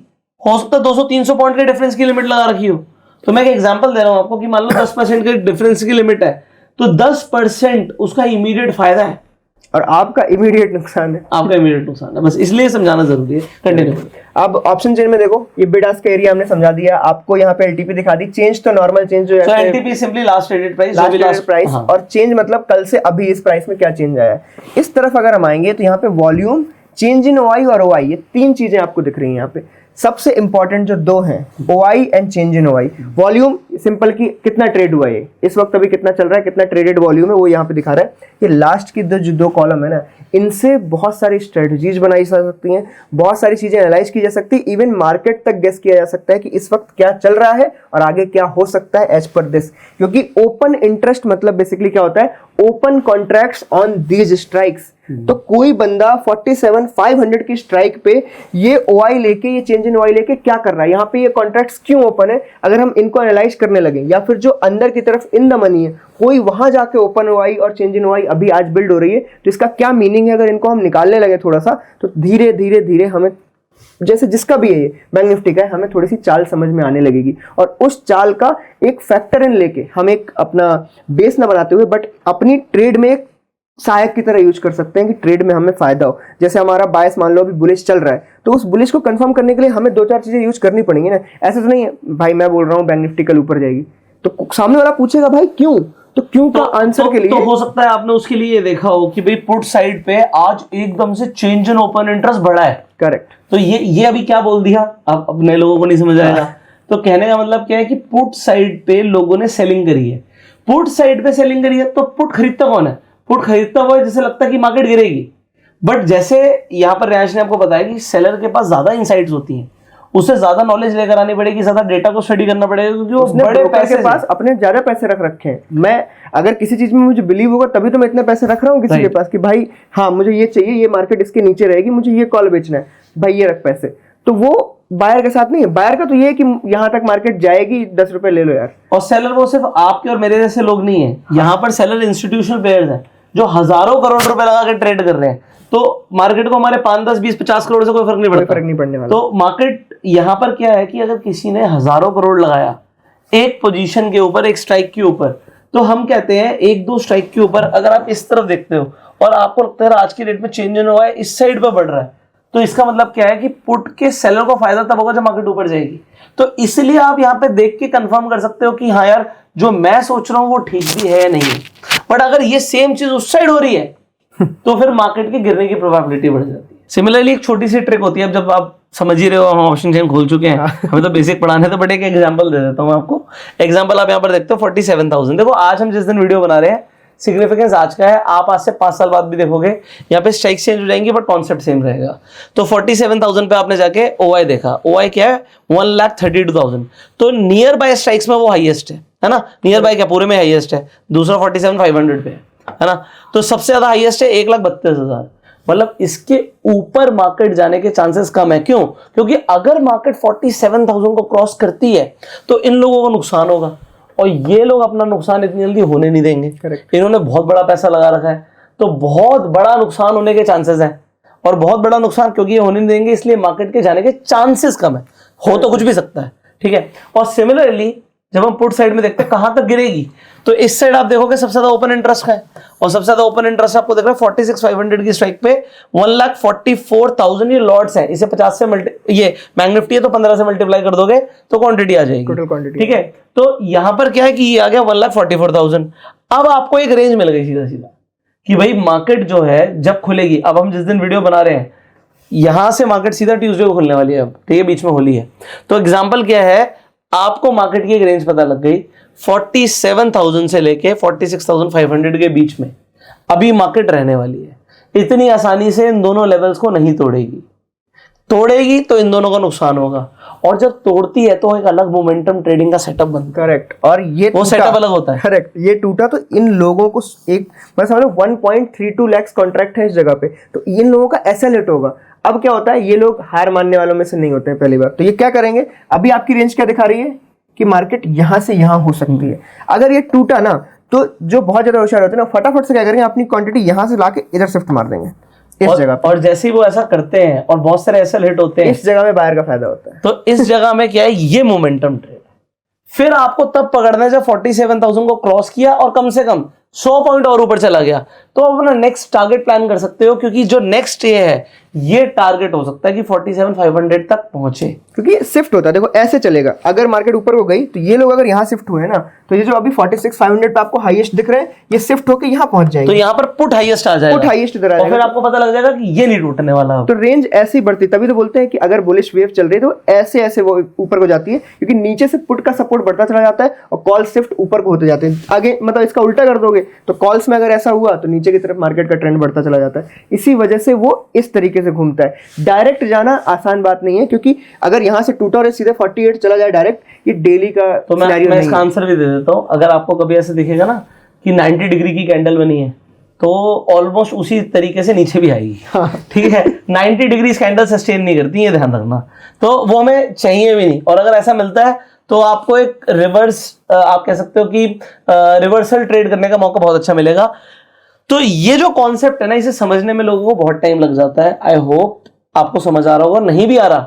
हो सकता है 200-300 पॉइंट के डिफरेंस की लिमिट लगा रखी हो। तो मैं एक एग्जांपल दे रहा हूं आपको कि मान लो 10% के डिफरेंस की लिमिट है, तो 10% उसका इमीडिएट फायदा है और आपका इमीडिएट नुकसान है। आपका इमीडिएट नुकसान है, बस इसलिए समझाना जरूरी है। कंटिन्यू। अब ऑप्शन चेन में देखो, ये बिड आस्क का एरिया हमने समझा दिया आपको, यहाँ पे एलटीपी दिखा दी, चेंज तो नॉर्मल चेंज जो है LTP simply last traded price, last price, और चेंज मतलब कल से अभी इस प्राइस में क्या चेंज आया है। इस तरफ अगर हम आएंगे तो यहाँ पे वॉल्यूम, चेंज इन ओआई और ओआई, ये तीन चीजें आपको दिख रही हैं यहाँ पे। सबसे इंपॉर्टेंट जो दो हैं, OI and change in OI. Volume simple की कितना ट्रेड हुआ है इस वक्त, अभी कितना चल रहा है, कितना ट्रेडेड वॉल्यूम है, वो यहाँ पे दिखा रहा है। ये लास्ट की जो दो कॉलम है ना, इनसे बहुत सारी स्ट्रेटजीज बनाई जा सकती हैं, बहुत सारी चीजें एनालाइज की जा सकती है, इवन मार्केट तक गेस किया जा सकता है कि इस वक्त क्या चल रहा है और आगे क्या हो सकता है एज पर दिस। क्योंकि ओपन इंटरेस्ट मतलब बेसिकली क्या होता है, open contracts on these strikes. तो कोई बंदा 47,500 की स्ट्राइक पे ये ओआई लेके, ये चेंज इन ओआई लेके क्या कर रहा है, यहाँ पे ये कॉन्ट्रैक्ट्स क्यों ओपन है, अगर हम इनको एनालाइज करने लगे, या फिर जो अंदर की तरफ इन द मनी है कोई वहां जाके ओपन ओआई और चेंज इन ओआई अभी आज बिल्ड हो रही है, तो इसका क्या मीनिंग है, अगर इनको हम निकालने लगे थोड़ा सा, तो धीरे धीरे धीरे हमें, जैसे जिसका भी है ये बैंक निफ्टी का है, हमें थोड़ी सी चाल समझ में आने लगेगी। और उस चाल का एक फैक्टर इन लेके हम एक अपना बेस ना बनाते हुए बट अपनी ट्रेड में एक सहायक की तरह यूज कर सकते हैं कि ट्रेड में हमें फायदा हो। जैसे हमारा बायस मान लो अभी बुलिश चल रहा है, तो उस बुलिश को कंफर्म करने के लिए हमें दो चार चीजें यूज करनी पड़ेंगी ना। ऐसा तो नहीं है भाई मैं बोल रहा हूँ बैंक निफ्टी कल ऊपर जाएगी, तो सामने वाला पूछेगा भाई क्यों, तो क्यों का आंसर के लिए तो हो सकता है आपने उसके लिए ये देखा हो कि भाई पुट साइड पे आज एकदम से चेंज इन ओपन इंटरेस्ट बढ़ा है। करेक्ट। तो ये अभी क्या बोल दिया, अब नए लोगों को नहीं समझ आएगा। तो कहने का मतलब क्या है कि पुट साइड पे लोगों ने सेलिंग करी है, पुट साइड पे सेलिंग करी है, तो पुट खरीदता कौन है, पुट खरीदता हुआ है जिसे लगता है कि मार्केट गिरेगी। बट जैसे यहां पर रियांश ने आपको बताया कि सेलर के पास ज्यादा इनसाइट्स होती हैं, उसे ज्यादा नॉलेज लेकर आनी पड़ेगी, ज्यादा डेटा को स्टडी करना पड़ेगा, क्योंकि वो बड़े पैसे के पास अपने ज्यादा पैसे रख रखे हैं। मैं अगर किसी चीज में मुझे बिलीव होगा तभी तो मैं इतने पैसे रख रहा हूँ किसी के पास कि भाई हाँ मुझे ये चाहिए, ये मार्केट इसके नीचे रहेगी, मुझे ये कॉल बेचना है, भाई ये रख पैसे। तो वो बायर के साथ नहीं है, बायर का तो ये है कि यहाँ तक मार्केट जाएगी 10 रुपए ले लो यार। और सेलर वो सिर्फ आपके और मेरे जैसे लोग नहीं है, यहाँ पर सेलर इंस्टीट्यूशनल प्लेयर्स हैं जो हजारों करोड़ रुपए लगा के ट्रेड कर रहे हैं। तो मार्केट को हमारे 5, 10, 20, 50 करोड़ से कोई फर्क नहीं पड़ने वाला। तो मार्केट यहाँ पर क्या है कि अगर किसी ने हजारों करोड़ लगाया एक पोजीशन के ऊपर, एक स्ट्राइक के ऊपर, तो हम कहते हैं 1-2 स्ट्राइक के ऊपर अगर आप इस तरफ देखते हो और आपको लगता है आज की डेट में चेंज इन हुआ है, इस साइड पर बढ़ रहा है, तो इसका मतलब क्या है कि पुट के सेलर को फायदा तब होगा जब मार्केट ऊपर जाएगी। तो इसलिए आप यहाँ पे देख के कंफर्म कर सकते हो कि हाँ यार जो मैं सोच रहा हूँ वो ठीक भी है या नहीं है। बट अगर ये सेम चीज उस साइड हो रही है तो फिर मार्केट के गिरने की प्रोबेबिलिटी बढ़ जाती है। सिमिलरली एक छोटी सी ट्रिक होती है, अब जब आप समझ ही रहे हो हम ऑप्शन चेन खोल चुके हैं, हमें तो बेसिक पढ़ाने, तो बट एक एग्जांपल दे देता हूँ आपको। एग्जांपल आप यहाँ पर देखते हो 47,000। देखो आज हम जिस दिन वीडियो बना रहे हैं सिग्निफिकेंस आज का है, आप आज से 5 साल बाद भी देखोगे यहाँ पे स्ट्राइक चेंज हो जाएंगी बट कॉन्सेप्ट सेम रहेगा। तो 47,000 पे आपने जाके ओआई देखा, ओआई क्या है 1,32,000, तो नियर बाय स्ट्राइक्स में वो हाईएस्ट है ना, नियर बाय क्या पूरे में हाईएस्ट है, दूसरा 47,500 पे है ना, तो सबसे ज्यादा हाईएस्ट है 1,32,000। मतलब इसके ऊपर मार्केट जाने के चांसेस कम है। क्यों? क्योंकि अगर मार्केट 47,000 को क्रॉस करती है तो इन लोगों को नुकसान होगा और ये लोग अपना नुकसान इतनी जल्दी होने नहीं देंगे। Correct. इन्होंने बहुत बड़ा पैसा लगा रखा है, तो बहुत बड़ा नुकसान होने के चांसेस हैं। और बहुत बड़ा नुकसान क्योंकि ये होने नहीं देंगे इसलिए मार्केट के जाने के चांसेस कम है, हो तो कुछ भी सकता है, ठीक है। और सिमिलरली जब हम पुट साइड में देखते हैं कहां तक गिरेगी, तो इस साइड आप देखोगे सबसे ज्यादा ओपन इंटरेस्ट है, और सबसे ज्यादा ओपन इंटरेस्ट आपको देख रहा है 46,500 की स्ट्राइक पे 1,44,000 ये लॉट्स है। इसे 50 से ये बैंक निफ्टी है तो 15 से मल्टीप्लाई कर दोगे तो क्वांटिटी आ जाएगी, टोटल क्वांटिटी, ठीक है। तो यहां पर क्या है कि ये आ गया 1,44,000। अब आपको एक रेंज मिल गई सीधा सीधा कि भाई मार्केट जो है जब खुलेगी, अब हम जिस दिन वीडियो बना रहे हैं यहां से मार्केट सीधा ट्यूसडे को खुलने वाली है, अब ठीक है, बीच में होली है। तो एग्जाम्पल क्या है, आपको मार्केट की एक रेंज पता लग गई 47,000 से लेके 46,500 के बीच में अभी मार्केट रहने वाली है। इतनी आसानी से इन दोनों लेवल्स को नहीं तोड़ेगी तो इन दोनों का नुकसान होगा, और जब तोड़ती है तो एक अलग मोमेंटम ट्रेडिंग का सेटअप बनता है। करेक्ट, और ये वो सेटअप अलग होता है। करेक्ट, ये टूटा तो इन लोगों को एक मतलब समझ लो 1.32 लाख कॉन्ट्रैक्ट है इस जगह पे, तो इन लोगों का ऐसा लेट होगा। अब क्या होता है, ये लोग हार मानने वालों में से नहीं होते हैं पहली बार, तो ये क्या करेंगे, अभी आपकी रेंज क्या दिखा रही है कि मार्केट यहां से यहां हो सकती है। अगर ये टूटा ना तो जो बहुत ज्यादा होशियार होते हैं ना, फटाफट से क्या करेंगे, अपनी क्वांटिटी यहाँ से लाके इधर शिफ्ट मार देंगे इस जगह पे। और जैसे ही वो ऐसा करते हैं और बहुत सारे ऐसे हिट होते हैं, इस जगह में बायर का फायदा होता है। तो इस जगह में क्या है, ये मोमेंटम ट्रेड। फिर आपको तब पकड़ना है जब 47,000 को क्रॉस किया और कम से कम 100 पॉइंट और ऊपर चला गया, तो आप अपना नेक्स्ट टारगेट प्लान कर सकते हो, क्योंकि जो नेक्स्ट ये है, ये टारगेट हो सकता है कि 47,500 तक पहुंचे, क्योंकि शिफ्ट होता है। देखो ऐसे चलेगा, अगर मार्केट ऊपर को गई तो ये लोग अगर यहाँ शिफ्ट हुए ना, तो ये जो अभी 46,500 पे आपको हाईएस्ट दिख रहे हैं, ये शिफ्ट होकर यहाँ पहुंच जाएंगे, तो यहाँ पर पुट हाईएस्ट आ जाएगा, पुट हाईएस्ट इधर आ और फिर जाएगा। आपको पता लग जाएगा कि ये नहीं टूटने वाला। तो रेंज ऐसी बढ़ती, तभी तो बोलते हैं कि अगर बुलिश वेव चल रही है तो ऐसे ऐसे वो ऊपर को जाती है, क्योंकि नीचे से पुट का सपोर्ट बढ़ता चला जाता है और कॉल शिफ्ट ऊपर को होते जाते हैं आगे। मतलब इसका उल्टा कर दोगे तो कॉल्स में अगर ऐसा हुआ तो नीचे की तरफ मार्केट का ट्रेंड बढ़ता चला जाता है। इसी वजह से वो इस तरीके से घूमता है। डायरेक्ट जाना आसान बात नहीं है, क्योंकि अगर यहाँ से टूटा और सीधे 48 चला जाए डायरेक्ट, ये डेली का तो मैं इसका आंसर भी दे देता हूँ। अगर आपको कभी ऐसे दिखेगा ना कि 90 डिग्री की कैंडल बनी है, तो ऑलमोस्ट उसी तरीके से नीचे भी आएगी। ठीक है, 90 डिग्री कैंडल सस्टेन नहीं करती, ये ध्यान रखना, तो वो हमें चाहिए भी नहीं। और अगर ऐसा मिलता है तो आपको एक रिवर्स, आप कह सकते हो कि रिवर्सल ट्रेड करने का मौका बहुत अच्छा मिलेगा। तो ये जो कॉन्सेप्ट है ना, इसे समझने में लोगों को बहुत टाइम लग जाता है। आई होप आपको समझ आ रहा होगा, नहीं भी आ रहा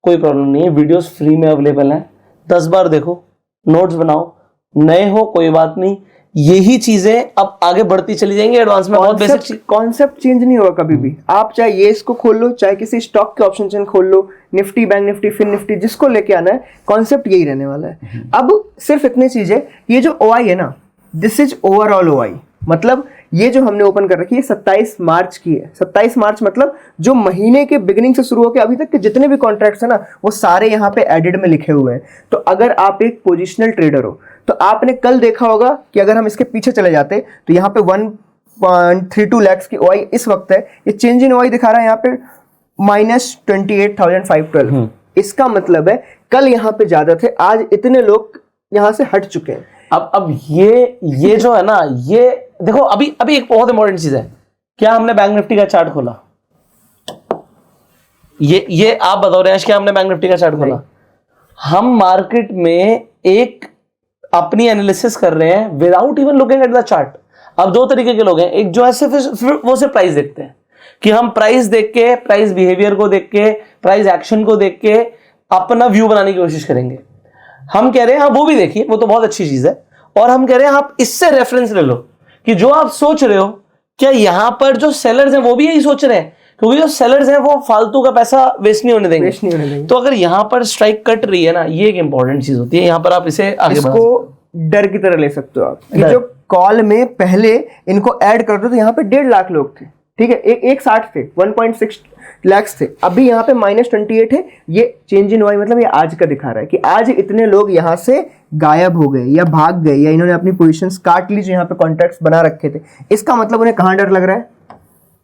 कोई प्रॉब्लम नहीं है, वीडियोस फ्री में अवेलेबल हैं, 10 बार देखो, नोट्स बनाओ, नए हो कोई बात नहीं, यही चीजें अब आगे बढ़ती चली जाएंगी। एडवांस में बहुत बेसिक कॉन्सेप्ट चेंज नहीं होगा कभी भी। आप चाहे ये इसको खोल लो, चाहे किसी स्टॉक के ऑप्शन चेन खोल लो, निफ्टी, बैंक निफ्टी, फिन निफ्टी, जिसको लेके आना है, कॉन्सेप्ट यही रहने वाला है। अब सिर्फ इतनी चीज है, ये जो ओआई है ना, दिस इज ओवरऑल ओआई। मतलब ये जो हमने ओपन कर रखी है 27 मार्च की है। 27 मार्च मतलब जो महीने के बिगिनिंग से शुरू होकर अभी तक के जितने भी कॉन्ट्रैक्ट्स है ना, वो सारे यहाँ पे एडेड में लिखे हुए हैं। तो अगर आप एक पोजिशनल ट्रेडर हो तो आपने कल देखा होगा कि अगर हम इसके पीछे चले जाते तो यहाँ पे 1.32 लाख की ओआई इस वक्त है। ये चेंज इन ओआई दिखा रहा है यहाँ पे -28,512। इसका मतलब है कल यहाँ पे ज्यादा थे, आज इतने लोग यहाँ से हट चुके हैं। अब ये जो है ना, ये देखो अभी एक बहुत इंपॉर्टेंट चीज है। क्या हमने बैंक निफ्टी का चार्ट खोला? ये आप बताओ रहे क्या हमने बैंक निफ्टी का चार्ट खोला? हम मार्केट में एक अपनी एनालिसिस कर रहे हैं without even looking at the chart. अब दो तरीके के लोग हैं, एक जो है सिर्फ वो सिर्फ प्राइस देखते हैं, कि हम प्राइस देख के, प्राइस बिहेवियर को देख के, प्राइस एक्शन को देख के अपना व्यू बनाने की कोशिश करेंगे। हम कह रहे हैं हाँ वो भी देखिए, वो तो बहुत अच्छी चीज है, और हम कह रहे हैं आप इससे रेफरेंस ले लो कि जो आप सोच रहे हो क्या यहां पर जो सेलर्स हैं वो भी यही सोच रहे हैं, क्योंकि जो सेलर्स हैं वो फालतू का पैसा वेस्ट नहीं होने देंगे। तो अगर यहां पर स्ट्राइक कट रही है ना, ये एक इंपॉर्टेंट चीज होती है। यहां पर आप इसे आगे इसको डर की तरह ले सकते हो आप, कि जो कॉल में पहले इनको ऐड कर दो तो यहाँ पे 1.5 लाख लोग थे, ठीक है, एक 60 थे, 1.6 लाख थे, अभी यहाँ पे -28 है। ये चेंज इन वाई मतलब ये आज का दिखा रहा है कि आज इतने लोग यहाँ से गायब हो गए या भाग गए या इन्होंने अपनी पोजीशंस काट ली जो यहाँ पे कॉन्ट्रैक्ट्स बना रखे थे। इसका मतलब उन्हें कहाँ डर लग रहा है?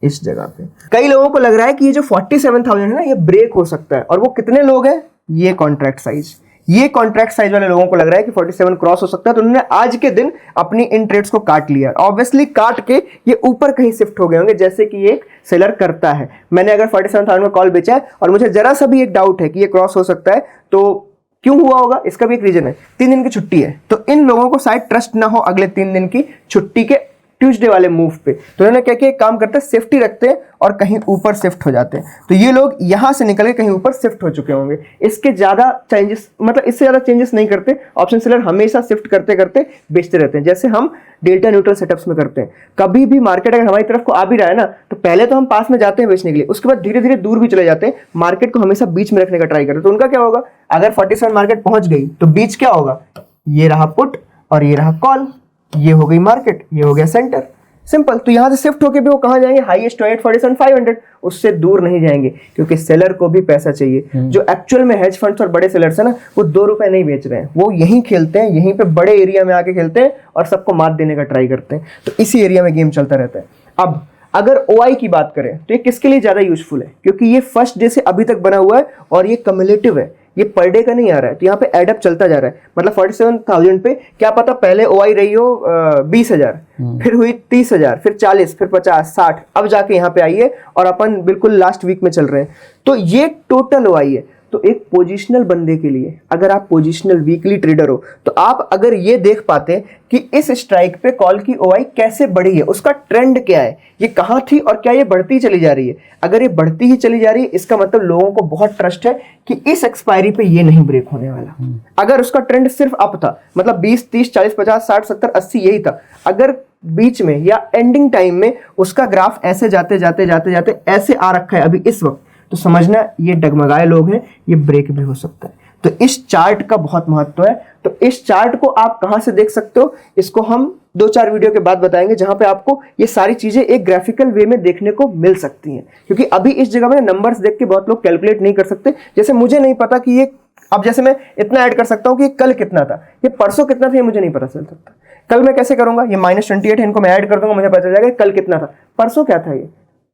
इस जगह पे। कई लोगों को लग रहा है कि ये जो 47,000 है ना, ये ब्रेक हो सकता है। और वो कितने लोग हैं? ये कॉन्ट्रैक्ट साइज, ये कॉन्ट्रैक्ट साइज वाले लोगों को लग रहा है कि 47 क्रॉस हो सकता है, तो उन्होंने आज के दिन अपनी इन ट्रेड्स को काट लिया। ऑब्वियसली काट के ये ऊपर कहीं शिफ्ट हो गए होंगे, जैसे कि एक सेलर करता है। मैंने अगर 47,000 का कॉल बेचा है और मुझे जरा सा भी एक डाउट है कि ये क्रॉस हो सकता है, तो क्यों हुआ होगा? इसका भी एक रीजन है, 3 दिन की छुट्टी है, तो इन लोगों को शायद ट्रस्ट ना हो अगले 3 दिन की छुट्टी के ट्यूसडे वाले मूव पे, तो उन्होंने क्या किया, काम करते हैं सेफ्टी रखते हैं और कहीं ऊपर शिफ्ट हो जाते हैं। तो ये लोग यहां से निकल के कहीं ऊपर शिफ्ट हो चुके होंगे। इसके ज्यादा चेंजेस, मतलब इससे ज्यादा चेंजेस नहीं करते। ऑप्शन सेलर हमेशा शिफ्ट करते करते बेचते रहते हैं, जैसे हम डेल्टा न्यूट्रल सेटअप्स में करते हैं। कभी भी मार्केट अगर हमारी तरफ को आ भी रहा है ना, तो पहले तो हम पास में जाते हैं बेचने के लिए, उसके बाद धीरे धीरे दूर भी चले जाते हैं, मार्केट को हमेशा बीच में रखने का ट्राई करते हैं। तो उनका क्या होगा, अगर 47 मार्केट पहुंच गई तो बीच क्या होगा, ये रहा पुट और ये रहा कॉल, ये हो गई मार्केट, ये हो गया सेंटर, सिंपल। तो यहां से शिफ्ट होके भी वो कहां जाएंगे, हाईएस्ट 47,500, उससे दूर नहीं जाएंगे, क्योंकि सेलर को भी पैसा चाहिए। जो एक्चुअल में हेज फंड्स और बड़े सेलर्स है ना, वो 2 रुपए नहीं बेच रहे हैं, वो यहीं खेलते हैं, यहीं पे बड़े एरिया में आके खेलते हैं और सबको मात देने का ट्राई करते हैं। तो इसी एरिया में गेम चलता रहता है। अब अगर ओआई की बात करें तो ये किसके लिए ज्यादा यूजफुल है, क्योंकि ये फर्स्ट डे से अभी तक बना हुआ है और ये कम्युलेटिव है, ये पर डे का नहीं आ रहा है। तो यहाँ पे एडअप चलता जा रहा है, मतलब 47,000 पे क्या पता पहले ओआई रही हो 20,000, फिर हुई 30,000, फिर 40, फिर 50, 60, अब जाके यहाँ पे आई है और अपन बिल्कुल लास्ट वीक में चल रहे हैं। तो ये टोटल ओआई है। तो एक पोजिशनल बंदे के लिए, अगर आप पोजिशनल वीकली ट्रेडर हो, तो आप अगर ये देख पाते कि इस स्ट्राइक पे कॉल की ओआई कैसे बढ़ी है, उसका ट्रेंड क्या है, ये कहाँ थी और क्या ये बढ़ती चली जा रही है। अगर ये बढ़ती ही चली जा रही है, इसका मतलब लोगों को बहुत ट्रस्ट है कि इस एक्सपायरी पे ये नहीं ब्रेक होने वाला। अगर उसका ट्रेंड सिर्फ अप था, मतलब 20, 30, 40, 50, 60, 70, 80 यही था, अगर बीच में या एंडिंग टाइम में उसका ग्राफ ऐसे जाते जाते जाते जाते ऐसे आ रखा है अभी इस वक्त, तो समझना ये डगमगाए लोग हैं, ये ब्रेक भी हो सकता है। तो इस चार्ट का बहुत महत्व है। तो इस चार्ट को आप कहां से देख सकते हो, इसको हम 2-4 वीडियो के बाद बताएंगे, जहां पे आपको ये सारी चीजें एक ग्राफिकल वे में देखने को मिल सकती हैं। क्योंकि अभी इस जगह में नंबर्स देख के बहुत लोग कैलकुलेट नहीं कर सकते। जैसे मुझे नहीं पता कि ये, अब जैसे मैं इतना ऐड कर सकता हूं कि कल कितना था, ये परसों कितना था, ये मुझे नहीं पता चल सकता। कल मैं कैसे करूंगा, ये -28 है, इनको मैं ऐड कर दूंगा, मुझे पता चल जाएगा कल कितना था, परसों क्या था, ये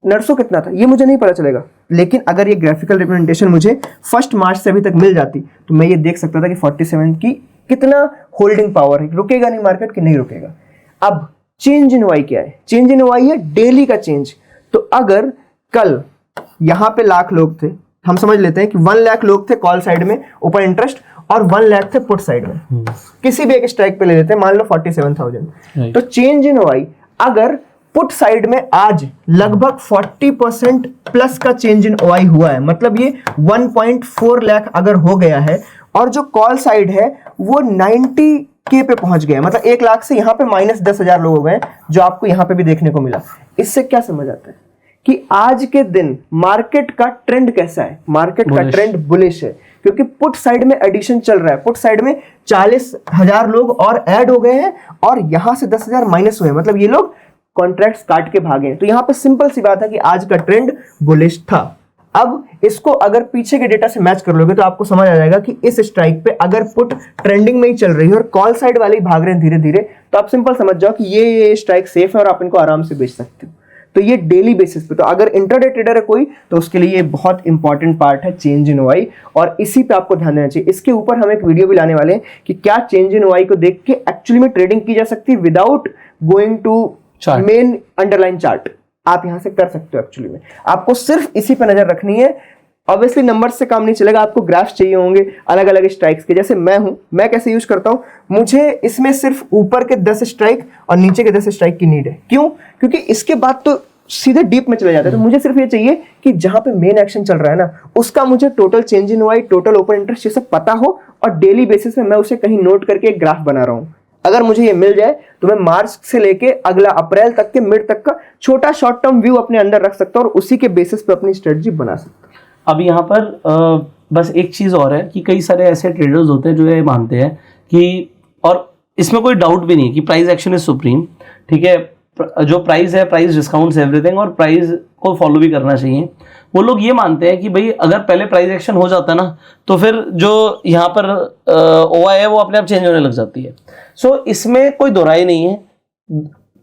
नरसों कितना था, ये मुझे नहीं पता चलेगा। लेकिन अगर ये ग्राफिकल रिप्रेजेंटेशन मुझे 1 मार्च से अभी तक मिल जाती, तो मैं ये देख सकता था कि 47 की कितना होल्डिंग पावर है, रुकेगा नहीं मार्केट कि नहीं रुकेगा। अब चेंज इन वाई क्या है, चेंज इन वाई है डेली का चेंज। तो अगर कल यहां पे लाख लोग थे, हम समझ लेते हैं कि 1 लाख लोग थे कॉल साइड में ओपन इंटरेस्ट और 1 लाख थे पुट साइड में, किसी भी एक स्ट्राइक पे ले लेते हैं, मान लो 47,000। तो चेंज इन वाई अगर पुट साइड में आज लगभग 40% प्लस का चेंज इन ओआई हुआ है, मतलब ये 1.4 लाख अगर हो गया है, और जो कॉल साइड है वो 90K पे पहुंच गया, मतलब 1 लाख से यहाँ पे -10,000 लोग हो गए, जो आपको यहाँ पे भी देखने को मिला। इससे क्या समझ आता है कि आज के दिन मार्केट का ट्रेंड कैसा है, मार्केट का ट्रेंड बुलिश है, क्योंकि पुट साइड में एडिशन चल रहा है। पुट साइड में 40,000 लोग और ऐड हो गए हैं और यहां से 10,000 माइनस हुए हैं, मतलब ये लोग कॉन्ट्रैक्ट्स काट के भागे हैं। तो यहां पे सिंपल सी बात है कि आज का ट्रेंड बुलिश था। अब इसको अगर पीछे के डेटा से मैच कर लोगे तो आपको समझ आ जाएगा कि इस स्ट्राइक पे अगर पुट ट्रेंडिंग में ही चल रही है और कॉल साइड वाले ही भाग रहे हैं धीरे धीरे, तो आप सिंपल समझ जाओ कि ये स्ट्राइक सेफ है और आप इनको आराम से बेच सकते हो। तो ये डेली बेसिस पे, तो अगर इंट्राडे ट्रेडर है कोई, तो उसके लिए ये बहुत इंपॉर्टेंट पार्ट है चेंज इन ओआई, और इसी पे आपको ध्यान देना चाहिए। इसके ऊपर हम एक वीडियो भी लाने वाले हैं कि क्या चेंज इन ओआई को देख के एक्चुअली में ट्रेडिंग की जा सकती है without going to main underline chart. आप यहां से कर सकते हो। एक्चुअली में आपको सिर्फ इसी पे नजर रखनी है। ऑब्वियसली नंबर से काम नहीं चलेगा, आपको ग्राफ्स चाहिए होंगे अलग अलग स्ट्राइक्स के। जैसे मैं हूं, मैं कैसे यूज करता हूं, मुझे इसमें सिर्फ ऊपर के 10 स्ट्राइक और नीचे के 10 स्ट्राइक की नीड है। क्यों? क्योंकि इसके बाद तो सीधे डीप में चले जाते हैं। तो मुझे सिर्फ ये चाहिए कि जहां पे मेन एक्शन चल रहा है ना, उसका मुझे total change in OI, total open interest ये सब पता हो, और डेली बेसिस में मैं उसे कहीं नोट करके एक ग्राफ बना रहा हूं। अगर मुझे ये मिल जाए तो मैं मार्च से लेके अगला अप्रैल तक के मिड तक का छोटा शॉर्ट टर्म व्यू अपने अंदर रख सकता हूं और उसी के बेसिस पे अपनी स्ट्रेटजी बना सकता हूं। अब यहाँ पर बस एक चीज़ और है कि कई सारे ऐसे ट्रेडर्स होते हैं जो ये मानते हैं कि, और इसमें कोई डाउट भी नहीं कि प्राइस एक्शन इज सुप्रीम, ठीक है, जो प्राइस है, प्राइस डिस्काउंट्स एवरीथिंग, और प्राइस को फॉलो भी करना चाहिए। वो लोग ये मानते हैं कि भाई अगर पहले प्राइस एक्शन हो जाता ना, तो फिर जो यहाँ पर ओआई है वो अपने आप चेंज होने लग जाती है। सो इसमें कोई दोहराई नहीं है,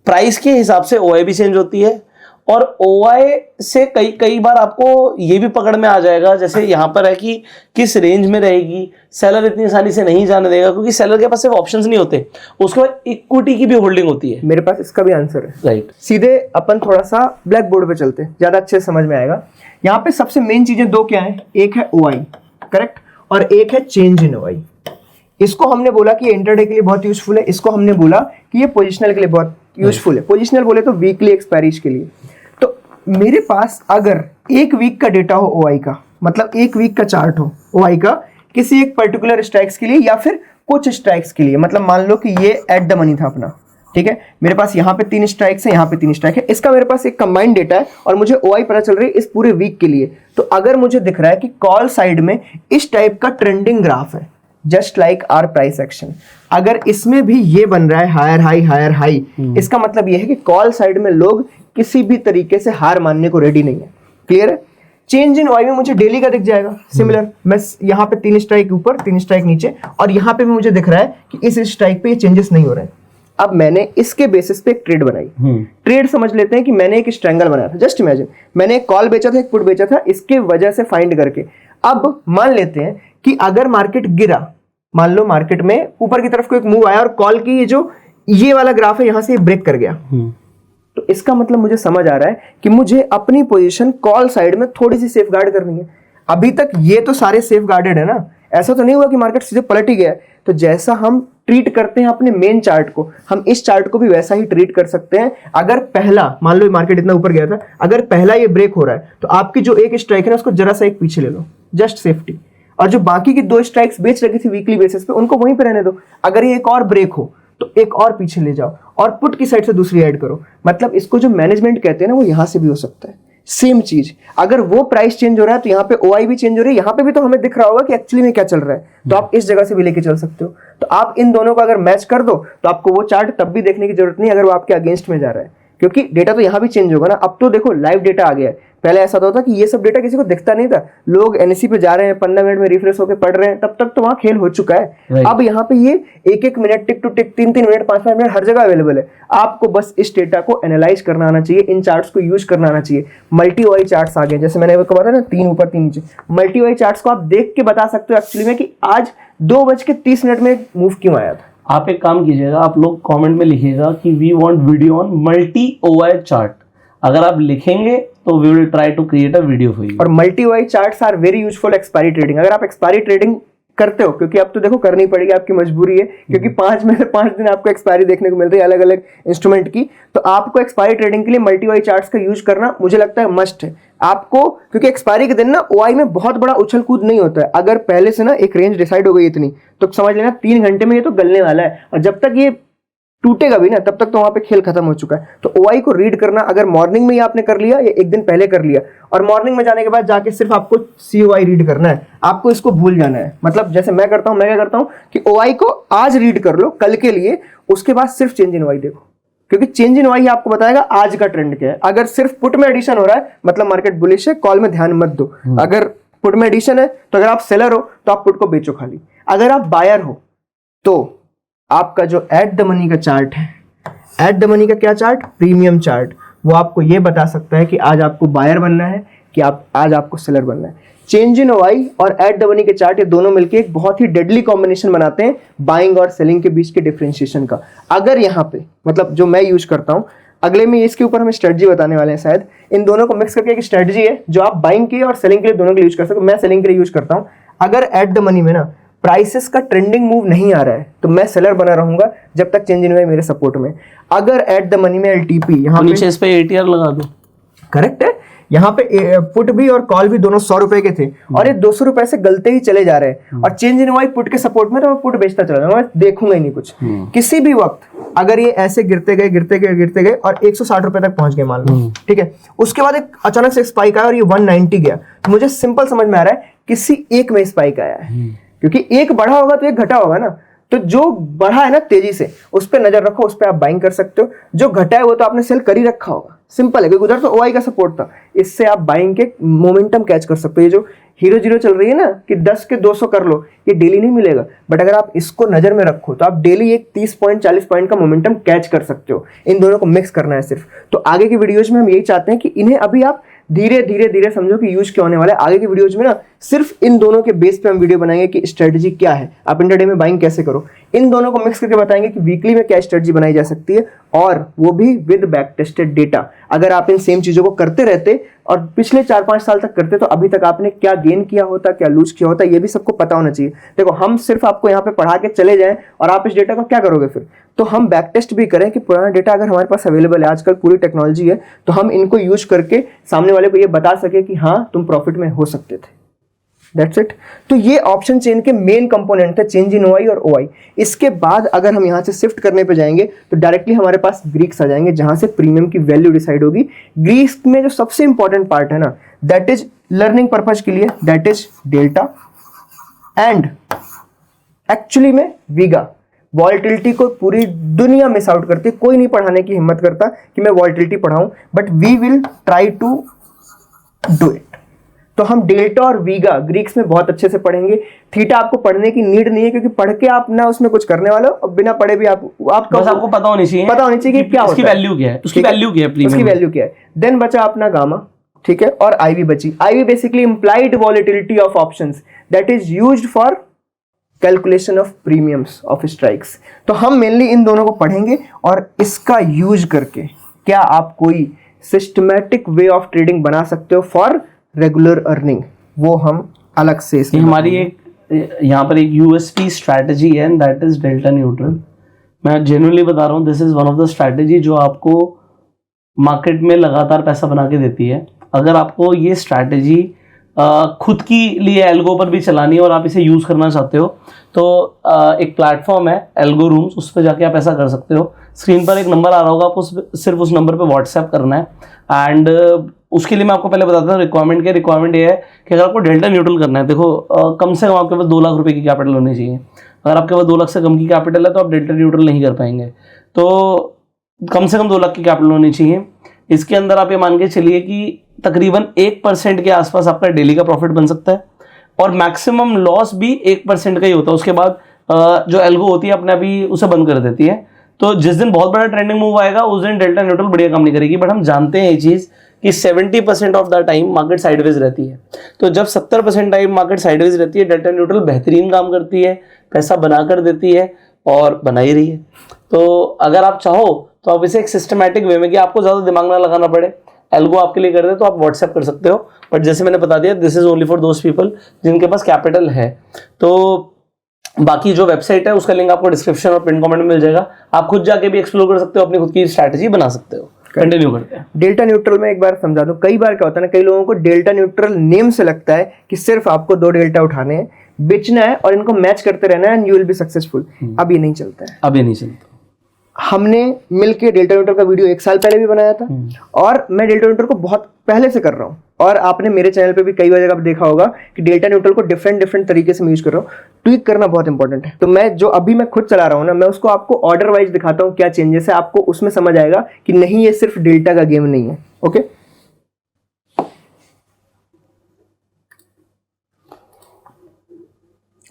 प्राइस के हिसाब से ओआई भी चेंज होती है, और ओआई से कई बार आपको ये भी पकड़ में आ जाएगा, जैसे यहाँ पर है कि किस रेंज में रहेगी, सेलर इतनी आसानी से नहीं जाने देगा, क्योंकि सेलर के पास सिर्फ ऑप्शंस नहीं होते, उसके बाद इक्विटी की भी होल्डिंग होती है। मेरे पास इसका भी आंसर है। राइट, सीधे अपन थोड़ा सा ब्लैक बोर्ड पे चलते हैं, ज्यादा अच्छे से समझ में आएगा। यहाँ पे सबसे मेन चीजें दो क्या है, एक है ओआई, करेक्ट, और एक है चेंज इन ओआई। इसको हमने बोला कि इंटरडे के लिए बहुत यूजफुल है, इसको हमने बोला कि ये पोजिशनल के लिए बहुत यूजफुल है। पोजिशनल बोले तो वीकली एक्सपायरीज के लिए। तो मेरे पास अगर एक वीक का डेटा हो ओआई का, मतलब एक वीक का चार्ट हो ओआई का किसी एक पर्टिकुलर स्ट्राइक्स के लिए या फिर कुछ स्ट्राइक्स के लिए, मतलब मान लो कि ये एट द मनी था अपना, ठीक है, मेरे पास यहाँ पे 3 स्ट्राइक्स है, यहाँ पे 3 स्ट्राइक है, इसका मेरे पास एक कंबाइंड डेटा है और मुझे ओआई पता चल रही है इस पूरे वीक के लिए। तो अगर मुझे दिख रहा है कि कॉल साइड में इस टाइप का ट्रेंडिंग ग्राफ है, just like our price action, अगर इसमें भी ये बन रहा है हायर हाई हायर हाई, इसका मतलब ये है कि कॉल साइड में लोग किसी भी तरीके से हार मानने को रेडी नहीं है। क्लियर है? चेंज इन ओआई में मुझे डेली का दिख जाएगा सिमिलर, मैं यहाँ पे 3 स्ट्राइक ऊपर 3 स्ट्राइक नीचे, और यहाँ पे भी मुझे दिख रहा है कि इस स्ट्राइक पे ये चेंजेस नहीं हो रहे हैं। अब मैंने इसके बेसिस पे एक ट्रेड बनाई। ट्रेड समझ लेते हैं कि मैंने एक स्ट्रैंगल बनाया था। जस्ट इमेजिन, मैंने एक कॉल बेचा था, एक पुट बेचा था, इसके वजह से फाइंड करके। अब मान लेते हैं कि अगर मार्केट गिरा, मान लो मार्केट में ऊपर की तरफ को एक मूव आया और कॉल की ये जो ये वाला ग्राफ है यहां से ब्रेक कर गया, तो इसका मतलब मुझे समझ आ रहा है कि मुझे अपनी पोजीशन कॉल साइड में थोड़ी सी सेफगार्ड करनी है। अभी तक ये तो सारे सेफ गार्डेड है ना, ऐसा तो नहीं हुआ कि मार्केट सीधे पलट ही गया। तो जैसा हम ट्रीट करते हैं अपने मेन चार्ट को, हम इस चार्ट को भी वैसा ही ट्रीट कर सकते हैं। अगर पहला, मान लो मार्केट इतना ऊपर गया था, अगर पहला ये ब्रेक हो रहा है तो आपकी जो एक स्ट्राइक है ना उसको जरा सा एक पीछे ले लो, जस्ट सेफ्टी। और जो बाकी की 2 स्ट्राइक्स बेच रखी थी वीकली बेसिस पे, उनको वहीं पे रहने दो। अगर ये एक और ब्रेक हो तो एक और पीछे ले जाओ और पुट की साइड से दूसरी ऐड करो। मतलब इसको जो मैनेजमेंट कहते हैं ना, वो यहां से भी हो सकता है। सेम चीज, अगर वो प्राइस चेंज हो रहा है तो यहाँ पे ओआई भी चेंज हो रही है, यहाँ पे भी तो हमें दिख रहा होगा कि एक्चुअली में क्या चल रहा है, तो आप इस जगह से भी लेके चल सकते हो। तो आप इन दोनों को अगर मैच कर दो तो आपको वो चार्ट तब भी देखने की जरूरत नहीं अगर वो आपके अगेंस्ट में जा रहा है, क्योंकि डेटा तो यहाँ भी चेंज होगा ना। अब तो देखो लाइव डेटा आ गया है, पहले ऐसा होता था कि ये सब डेटा किसी को दिखता नहीं था, लोग एनएससी पे जा रहे हैं, 15 मिनट में रिफ्रेश होकर पढ़ रहे हैं, तब तक तो वहां खेल हो चुका है। अब यहाँ पे ये 1-1 minute, tick two tick, 3-3 minute, 5-5 minute हर जगह अवेलेबल है। आपको बस इस डेटा को एनालाइज करना आना चाहिए, इन चार्ट्स को यूज करना आना चाहिए। मल्टी ओआई चार्ट्स आ गए, जैसे मैंने बताया ना, 3 ऊपर 3 नीचे। मल्टी ओआई चार्ट्स को आप देख के बता सकते हो एक्चुअली में कि आज 2:30 में मूव क्यों आया था। आप एक काम कीजिएगा, आप लोग कमेंट में लिखिएगा कि we want video on multi OI chart. अगर आप लिखेंगे तो we will try to create a video for you. और multi OI charts are very useful expiry trading. अगर आप एक्सपायरी ट्रेडिंग करते हो, क्योंकि अब तो देखो करनी पड़ेगी, आपकी मजबूरी है, क्योंकि 5 में से 5 दिन आपको एक्सपायरी देखने को मिल रही है अलग अलग इंस्ट्रूमेंट की, तो आपको एक्सपायरी ट्रेडिंग के लिए मल्टी ओआई चार्ट्स का यूज करना मुझे लगता है मस्ट है आपको, क्योंकि एक्सपायरी के दिन ना ओआई में बहुत बड़ा उछल कूद नहीं होता है। अगर पहले से ना एक रेंज डिसाइड हो गई इतनी, तो समझ लेना 3 घंटे में ये तो गलने वाला है, और जब तक ये टूटेगा भी ना तब तक तो वहां पे खेल खत्म हो चुका है। तो ओआई को रीड करना, अगर मॉर्निंग में ही आपने कर लिया या एक दिन पहले कर लिया, और मॉर्निंग में जाने के बाद जाके सिर्फ आपको सीओआई रीड करना है, आपको इसको भूल जाना है। मतलब जैसे मैं करता हूं, मैं क्या करता हूं कि ओआई को आज रीड कर लो कल के लिए, उसके बाद सिर्फ चेंज इन ओआई देखो, क्योंकि चेंज इन ओआई आपको बताएगा आज का ट्रेंड क्या है। अगर सिर्फ पुट में एडिशन हो रहा है मतलब मार्केट बुलिश है, कॉल में ध्यान मत दो। अगर पुट में एडिशन है तो अगर आप सेलर हो तो आप पुट को बेचो खाली। अगर आप बायर हो तो आपका जो एट द मनी का चार्ट है, एट द मनी का क्या चार्ट, प्रीमियम चार्ट, वो आपको ये बता सकता है कि आज आपको बायर बनना है कि आज आपको सेलर बनना है। चेंज इन ओआई और एट द मनी के चार्ट, ये दोनों मिलके एक बहुत ही डेडली कॉम्बिनेशन बनाते हैं बाइंग और सेलिंग के बीच के डिफरेंशिएशन का। अगर यहाँ पे मतलब जो मैं यूज करता हूँ, अगले में इसके ऊपर हमें स्ट्रेटजी बताने वाले हैं शायद, इन दोनों को मिक्स करके एक स्ट्रेटजी है जो आप बाइंग के और सेलिंग के लिए दोनों के लिए यूज कर सकते हो। मैं सेलिंग के लिए यूज करता हूँ। अगर एट द मनी में ना प्राइसेस का ट्रेंडिंग मूव नहीं आ रहा है तो मैं सेलर बना रहूंगा जब तक चेंज इन ओआई मेरे सपोर्ट में। अगर एट द मनी में एलटीपी यहाँ नीचे इस पे एटीआर लगा दो, करेक्ट है, यहाँ पे पुट भी और कॉल भी दोनों 100 रुपए के थे और ये 200 रुपए से गलते ही चले जा रहे हैं, और चेंज इन ओआई पुट के सपोर्ट में तो मैं पुट बेचता चला जाऊंगा, मैं देखूंगा ही नहीं कुछ। किसी भी वक्त अगर ये ऐसे गिरते गए और 160 रुपए तक पहुंच गए मान लो, ठीक है, उसके बाद एक अचानक से स्पाइक आया और ये 190 गया, तो मुझे सिंपल समझ में आ रहा है किसी एक में स्पाइक आया है, क्योंकि एक बढ़ा होगा तो एक घटा होगा ना। तो जो बढ़ा है ना तेजी से, उस पर नजर रखो, उस पर आप बाइंग कर सकते हो। जो घटा है वो तो आपने सेल कर ही रखा होगा, सिंपल है, क्योंकि उधर तो ओआई का सपोर्ट था, इससे आप बाइंग के मोमेंटम कैच कर सकते हो। ये जो हीरो जीरो चल रही है ना कि 10 के 200 कर लो, ये डेली नहीं मिलेगा, बट अगर आप इसको नजर में रखो तो आप डेली एक 30 पॉइंट 40 पॉइंट का मोमेंटम कैच कर सकते हो। इन दोनों को मिक्स करना है सिर्फ। तो आगे की वीडियोज में हम यही चाहते हैं कि इन्हें अभी आप धीरे धीरे समझो कि यूज क्यों होने वाला है। आगे की वीडियोज में ना सिर्फ इन दोनों के बेस पे हम वीडियो बनाएंगे कि स्ट्रेटजी क्या है, आप इंटरडे में बाइंग कैसे करो। इन दोनों को मिक्स करके बताएंगे कि वीकली में क्या स्ट्रेटजी बनाई जा सकती है, और वो भी विद बैक टेस्टेड डेटा। अगर आप इन सेम चीजों को करते रहते और पिछले 4-5 साल तक करते तो अभी तक आपने क्या गेन किया होता, क्या लूज किया होता, ये भी सबको पता होना चाहिए। देखो हम सिर्फ आपको यहाँ पे पढ़ा के चले जाएं और आप इस डेटा को क्या करोगे फिर, तो हम बैक टेस्ट भी करें कि पुराना डेटा अगर हमारे पास अवेलेबल है, आजकल पूरी टेक्नोलॉजी है, तो हम इनको यूज करके सामने वाले को ये बता सके कि हाँ तुम प्रॉफिट में हो सकते थे। That's it. तो ये ऑप्शन चेन के मेन कंपोनेंट थे, चेंज इन ओआई और ओआई। इसके बाद अगर हम यहां से शिफ्ट करने पे जाएंगे तो डायरेक्टली हमारे पास ग्रीक्स आ जाएंगे, जहां से प्रीमियम की वैल्यू डिसाइड होगी। ग्रीक्स में जो सबसे इंपॉर्टेंट पार्ट है ना, दैट इज लर्निंग पर्पज के लिए, that is delta and actually में वीगा। वॉलेटिलिटी को पूरी दुनिया मिस आउट करती है, कोई नहीं पढ़ाने की हिम्मत करता कि मैं वॉलेटिलिटी पढ़ाऊं, but we will try to do it. तो हम डेल्टा और वीगा ग्रीक्स में बहुत अच्छे से पढ़ेंगे। थीटा आपको पढ़ने की नीड नहीं है, क्योंकि पढ़ के आप ना उसमें कुछ करने वाले हो, और बिना पढ़े भी आपको पता होनी चाहिए कि क्या उसकी वैल्यू क्या है, उसकी वैल्यू क्या है। देन बचा अपना गामा, ठीक है, और आईवी बची। IV basically implied volatility of options that is used for calculation of premiums of strikes. तो हम मेनली इन दोनों को पढ़ेंगे और इसका यूज करके क्या आप कोई सिस्टमैटिक वे ऑफ ट्रेडिंग बना सकते हो फॉर रेगुलर अर्निंग। वो हम अलग से ये इसमें हमारी एक यहाँ पर एक यूएसपी स्ट्रैटेजी है and that is delta neutral. मैं जेन्युइनली बता रहा हूँ, this is one of the strategy जो आपको मार्केट में लगातार पैसा बना के देती है। अगर आपको ये स्ट्रैटेजी खुद की लिए एल्गो पर भी चलानी है और आप इसे यूज़ करना चाहते हो तो एक प्लेटफॉर्म है एल्गो रूम्स, उस पर जाके आप ऐसा कर सकते हो। स्क्रीन पर एक नंबर आ रहा होगा, आपको सिर्फ उस नंबर पे व्हाट्सएप करना है एंड उसके लिए मैं आपको पहले बताता हूँ रिक्वायरमेंट क्या। रिक्वायरमेंट ये है कि अगर आपको डेल्टा न्यूट्रल करना है, देखो कम से कम आपके पास 2 लाख रुपए की कैपिटल होनी चाहिए। अगर आपके पास 2 लाख से कम की कैपिटल है तो आप डेल्टा न्यूट्रल नहीं कर पाएंगे। तो कम से कम 2 लाख की कैपिटल होनी चाहिए। इसके अंदर आप ये मान के चलिए कि तकरीबन 1% के आसपास आपका डेली का प्रॉफिट बन सकता है और मैक्सिमम लॉस भी 1% का ही होता है। उसके बाद जो एल्गो होती है अपने आप ही उसे बंद कर देती है। तो जिस दिन बहुत बड़ा ट्रेंडिंग मूव आएगा उस दिन डेल्टा न्यूट्रल बढ़िया काम नहीं करेगी। बट हम जानते हैं ये चीज़ कि 70% of the time market sideways रहती है। तो जब 70% टाइम मार्केट साइडवेज रहती है, डेल्टा न्यूट्रल बेहतरीन काम करती है, पैसा बना कर देती है और बना ही रही है। तो अगर आप चाहो तो आप इसे एक सिस्टमैटिक वे में, कि आपको ज़्यादा दिमाग ना लगाना पड़े, एल्गो आपके लिए कर दे तो आप व्हाट्सएप कर सकते हो। बट जैसे मैंने बता दिया, this is only for those people जिनके पास कैपिटल है। तो बाकी जो वेबसाइट है उसका लिंक आपको डिस्क्रिप्शन और पिन कमेंट में मिल जाएगा। आप खुद जाके भी एक्सप्लोर कर सकते हो, अपनी खुद की स्ट्रैटेजी बना सकते हो। कंटिन्यू करते हैं। डेल्टा न्यूट्रल में एक बार समझा दूं, कई बार क्या होता है ना, कई लोगों को डेल्टा न्यूट्रल नेम से लगता है कि सिर्फ आपको 2 डेल्टा उठाने हैं, बेचना है और इनको मैच करते रहना है and you will be successful. अब ये नहीं चलता है। अब ये नहीं चलता। हमने मिलके डेल्टा न्यूट्रल का वीडियो 1 साल पहले भी बनाया था और मैं डेल्टा न्यूट्रल को बहुत पहले से कर रहा हूँ और आपने मेरे चैनल पे भी कई बार जगह देखा होगा कि डेल्टा न्यूट्रल को डिफरेंट तरीके से मैं यूज कर रहा हूँ। ट्वीक करना बहुत इंपॉर्टेंट है। तो मैं जो अभी मैं खुद चला रहा हूँ ना, मैं उसको आपको ऑर्डर वाइज दिखाता हूँ क्या चेंजेस है, आपको उसमें समझ आएगा कि नहीं ये सिर्फ डेल्टा का गेम नहीं है। ओके,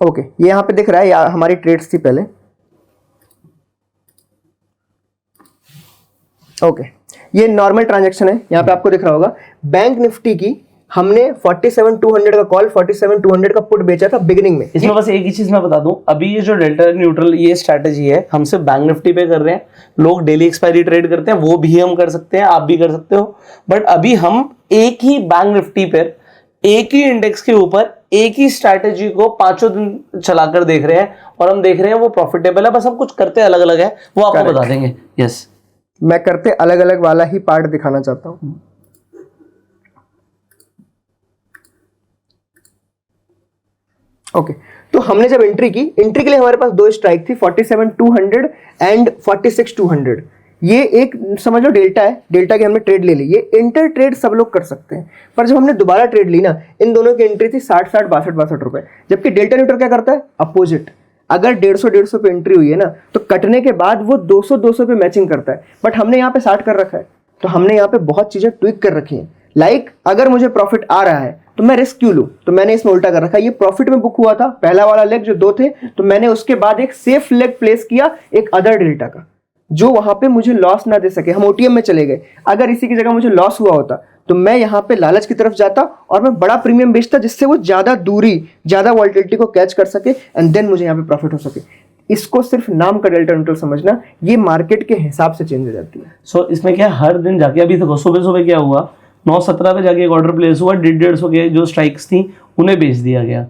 ओके, ये यहाँ पे दिख रहा है हमारी ट्रेड्स थी पहले। ओके, ये नॉर्मल ट्रांजैक्शन है। यहाँ पे आपको दिख रहा होगा बैंक निफ्टी की हमने 47,200 का कॉल, 47,200 का पुट बेचा था बिगिनिंग में। इसमें बस एक ही चीज मैं बता दूं, अभी ये जो डेल्टा न्यूट्रल ये स्ट्रैटेजी है, हम सिर्फ बैंक निफ्टी पे कर रहे हैं। लोग डेली एक्सपायरी ट्रेड करते हैं, वो भी हम कर सकते हैं, आप भी कर सकते हो। बट अभी हम एक ही बैंक निफ्टी पर, एक ही इंडेक्स के ऊपर एक ही स्ट्रैटेजी को 5 दिन चलाकर देख रहे हैं और हम देख रहे हैं वो प्रॉफिटेबल है। बस हम कुछ करते अलग अलग है, वो आपको बता देंगे। यस, मैं करते अलग अलग वाला ही पार्ट दिखाना चाहता हूं। ओके, तो हमने जब एंट्री के लिए हमारे पास 2 स्ट्राइक थी, 47,200 एंड 46,200। ये एक समझ लो डेल्टा है, डेल्टा की हमने ट्रेड ले ली। ये इंटर ट्रेड सब लोग कर सकते हैं, पर जब हमने दोबारा ट्रेड ली ना, इन दोनों की एंट्री थी 60, 62 रुपए। जबकि डेल्टा न्यूट्रल क्या करता है, अपोजिट। अगर 150 पे एंट्री हुई है ना, तो कटने के बाद वो 200 पे मैचिंग करता है। बट हमने यहाँ पे 60 कर रखा है, तो हमने यहाँ पे बहुत चीजें ट्विक कर रखी हैं। लाइक अगर मुझे प्रॉफिट आ रहा है तो मैं रिस्क क्यों लूं, तो मैंने इसमें उल्टा कर रखा है। ये प्रॉफिट में बुक हुआ था, पहला वाला लेग जो 2 थे, तो मैंने उसके बाद एक सेफ लेग प्लेस किया एक अदर डेल्टा का, जो वहां पे मुझे लॉस ना दे सके। हम ओटीएम में चले गए, अगर इसी की जगह मुझे लॉस हुआ होता तो मैं यहाँ पे लालच की तरफ जाता और मैं बड़ा प्रीमियम बेचता, जिससे वो ज्यादा दूरी, ज्यादा वॉल्टिलिटी को कैच कर सके एंड देन मुझे यहाँ पे प्रॉफिट हो सके। इसको सिर्फ नाम का डेल्टा न्यूट्रल समझना, ये मार्केट के हिसाब से चेंज हो जाती है। सो इसमें क्या, हर दिन जाके, अभी देखो सुबह क्या हुआ, 9:17 पे जाके एक ऑर्डर प्लेस हुआ, 150 के जो स्ट्राइक्स थी उन्हें बेच दिया गया।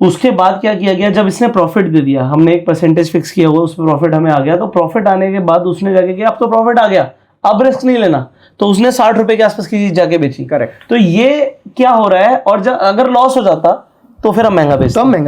उसके बाद क्या किया गया, जब इसने प्रॉफिट दे दिया, हमने एक परसेंटेज फिक्स किया हुआ, उस पर प्रॉफिट हमें आ गया। तो प्रॉफिट आने के बाद उसने जाके किया, अब तो प्रॉफिट आ गया, अब रिस्क नहीं लेना, तो उसने 60 रुपए के आसपास की चीज जाके बेची। करेक्ट। तो ये क्या हो रहा है, और जब अगर लॉस हो जाता तो फिर हम महंगा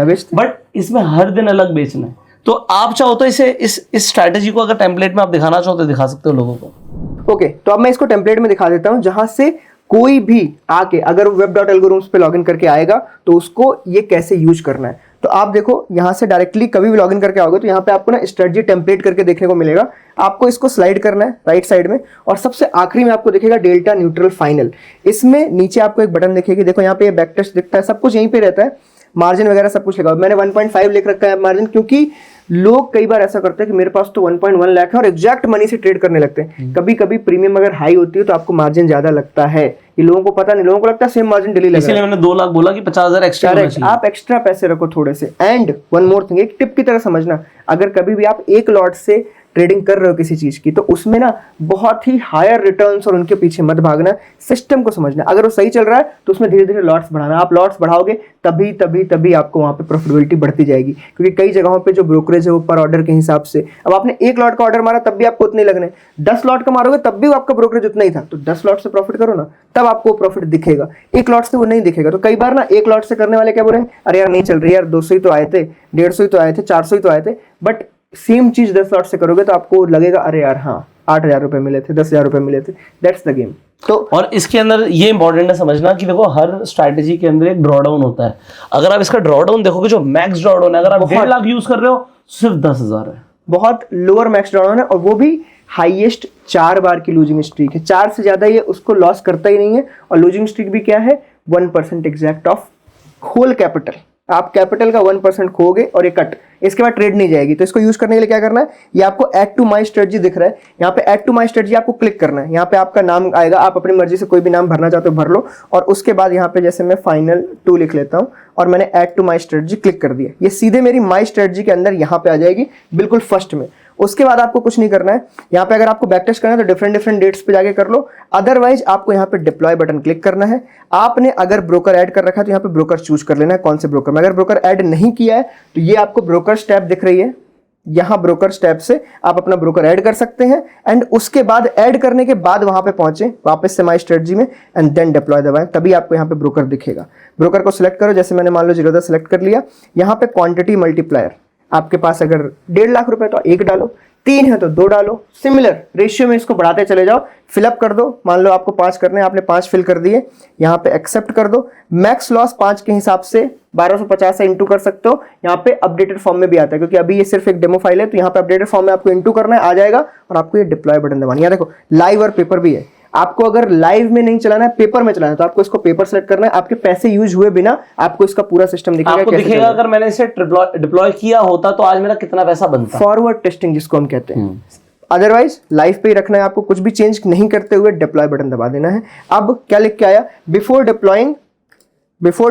बेचते, बट इसमें हर दिन अलग बेचना है। तो आप चाहो तो इसे इस स्ट्रैटेजी को अगर टेम्पलेट में आप दिखाना चाहो तो दिखा सकते हो लोगों को। ओके, तो अब मैं इसको टेम्पलेट में दिखा देता हूं, जहां से कोई भी आके अगर web.algorithms पे लॉगिन करके आएगा तो उसको ये कैसे यूज करना है। तो आप देखो, यहां से डायरेक्टली कभी भी लॉगिन करके आओगे तो यहाँ पे आपको ना स्ट्रेटजी टेम्पलेट करके देखने को मिलेगा। आपको इसको स्लाइड करना है राइट साइड में, और सबसे आखिरी में आपको दिखेगा डेल्टा न्यूट्रल फाइनल। इसमें नीचे आपको एक बटन दिखेगी, देखो यहाँ पे बैक टेस्ट दिखता है, सब कुछ यहीं पे रहता है, मार्जिन वगैरह सब कुछ लगा। मैंने 1.5 लिख रखा है मार्जिन, क्योंकि लोग कई बार ऐसा करते हैं कि मेरे पास तो 1.1 लाख है और एग्जैक्ट मनी से ट्रेड करने लगते हैं। कभी कभी प्रीमियम अगर हाई होती है तो आपको मार्जिन ज्यादा लगता है, ये लोगों को पता नहीं, लोगों को लगता है सेम मार्जिन डेली लग रहा है। इसीलिए मैंने 2 लाख बोला कि 50,000 एक्स्ट्रा होना चाहिए। आप एक्स्ट्रा पैसे रखो थोड़े से। एंड वन मोर थिंग, एक टिप की तरह समझना, अगर कभी भी आप एक लॉट से ट्रेडिंग कर रहे हो किसी चीज की, तो उसमें ना बहुत ही हायर रिटर्न्स और उनके पीछे मत भागना, सिस्टम को समझना। अगर वो सही चल रहा है तो उसमें धीरे धीरे लॉट्स बढ़ाना। आप लॉट्स बढ़ाओगे तभी तभी तभी आपको वहां पे प्रॉफिटेबिलिटी बढ़ती जाएगी, क्योंकि कई जगहों पे जो ब्रोकरेज है वो पर ऑर्डर के हिसाब से, अब आपने 1 लॉट का ऑर्डर मारा तब भी आपको उतने लगने, 10 लॉट का मारोगे तब भी आपका ब्रोकरेज उतना ही था, तो 10 लॉट से प्रॉफिट करो ना, तब आपको प्रॉफिट दिखेगा। 1 लॉट से वो नहीं दिखेगा। तो कई बार ना 1 लॉट से करने वाले क्या बोल रहे हैं, अरे यार नहीं चल रही यार, 200 ही तो आए थे, 150 ही तो आए थे, 400 ही तो आए थे। बट सेम चीज 10 लॉट से करोगे तो आपको लगेगा अरे यार हाँ 8,000 रुपए मिले थे, 10,000 रुपए मिले थे। That's the game. तो और इसके अंदर ये इंपॉर्टेंट है समझना कि देखो हर स्ट्रैटेजी के अंदर एक ड्रॉडाउन होता है। अगर आप इसका ड्रॉडाउन देखोगे, जो मैक्स ड्रॉडाउन है, अगर आप 1.5 लाख यूज कर रहे हो सिर्फ 10,000 है, बहुत लोअर मैक्स ड्रॉडाउन है, और वो भी हाईएस्ट 4 बार की लूजिंग स्ट्रीक है। 4 से ज्यादा ये उसको लॉस करता ही नहीं है। और लूजिंग स्ट्रीक भी क्या है, 1% एग्जैक्ट ऑफ होल कैपिटल। आप कैपिटल का 1% खोगे और ये कट, इसके बाद ट्रेड नहीं जाएगी। तो इसको यूज करने के लिए क्या करना है, ये आपको ऐड टू माई स्ट्रेटजी दिख रहा है, यहाँ पे ऐड टू माई स्ट्रेटजी आपको क्लिक करना है। यहाँ पे आपका नाम आएगा, आप अपनी मर्जी से कोई भी नाम भरना चाहते हो भर लो, और उसके बाद यहाँ पे जैसे मैं फाइनल 2 लिख लेता हूँ और मैंने add to my strategy click कर दिया, ये सीधे मेरी माई स्ट्रेटजी के अंदर यहाँ पे आ जाएगी बिल्कुल फर्स्ट में। उसके बाद आपको कुछ नहीं करना है। यहाँ पे अगर आपको बैक टेस्ट करना है तो डिफरेंट डेट्स पे जाके कर लो, अदरवाइज आपको यहाँ पे डिप्लॉय बटन क्लिक करना है। आपने अगर ब्रोकर ऐड कर रखा है तो यहाँ पे ब्रोकर चूज कर लेना है कौन से ब्रोकर में। अगर ब्रोकर ऐड नहीं किया है तो ये आपको ब्रोकर स्टेप दिख रही है, यहाँ ब्रोकर स्टेप से आप अपना ब्रोकर ऐड कर सकते हैं। एंड उसके बाद ऐड करने के बाद वहां पे पहुंचे वापस से माई स्ट्रेटजी में एंड देन डिप्लॉय दबाएं, तभी आपको यहाँ पे ब्रोकर दिखेगा। ब्रोकर को सिलेक्ट करो, जैसे मैंने मान लो 0 सेलेक्ट कर लिया। यहाँ पे क्वांटिटी मल्टीप्लायर, आपके पास अगर 1.5 लाख रुपए तो 1 डालो, 3 है तो 2 डालो, सिमिलर रेशियो में इसको बढ़ाते चले जाओ। फिलअप कर दो, मान लो आपको 5 करने हैं, आपने 5 फिल कर दिए, यहाँ पे एक्सेप्ट कर दो। मैक्स लॉस 5 के हिसाब से 1250 से इंटू कर सकते हो। यहाँ पे अपडेटेड फॉर्म में भी आता है, क्योंकि अभी ये सिर्फ एक डेमो फाइल है, तो यहाँ पे अपडेटेड फॉर्म में आपको इंटू करना है, आ जाएगा। और आपको ये डिप्लॉय बटन दबाना है। यहाँ देखो लाइव और पेपर भी है। आपको अगर लाइव में नहीं चलाना है, पेपर में चलाना है, तो आपको इसको पेपर सेलेक्ट करना है। आपके पैसे यूज हुए बिना आपको इसका पूरा सिस्टम दिखेगा। आपको दिखेगा अगर मैंने इसे डिप्लॉय किया होता तो आज मेरा कितना पैसा बनता। फॉरवर्ड टेस्टिंग जिसको हम कहते हैं। अदरवाइज लाइव पे ही रखना है आपको, कुछ भी चेंज नहीं करते हुए डिप्लॉय बटन दबा देना है। अब क्या लिख के आया, before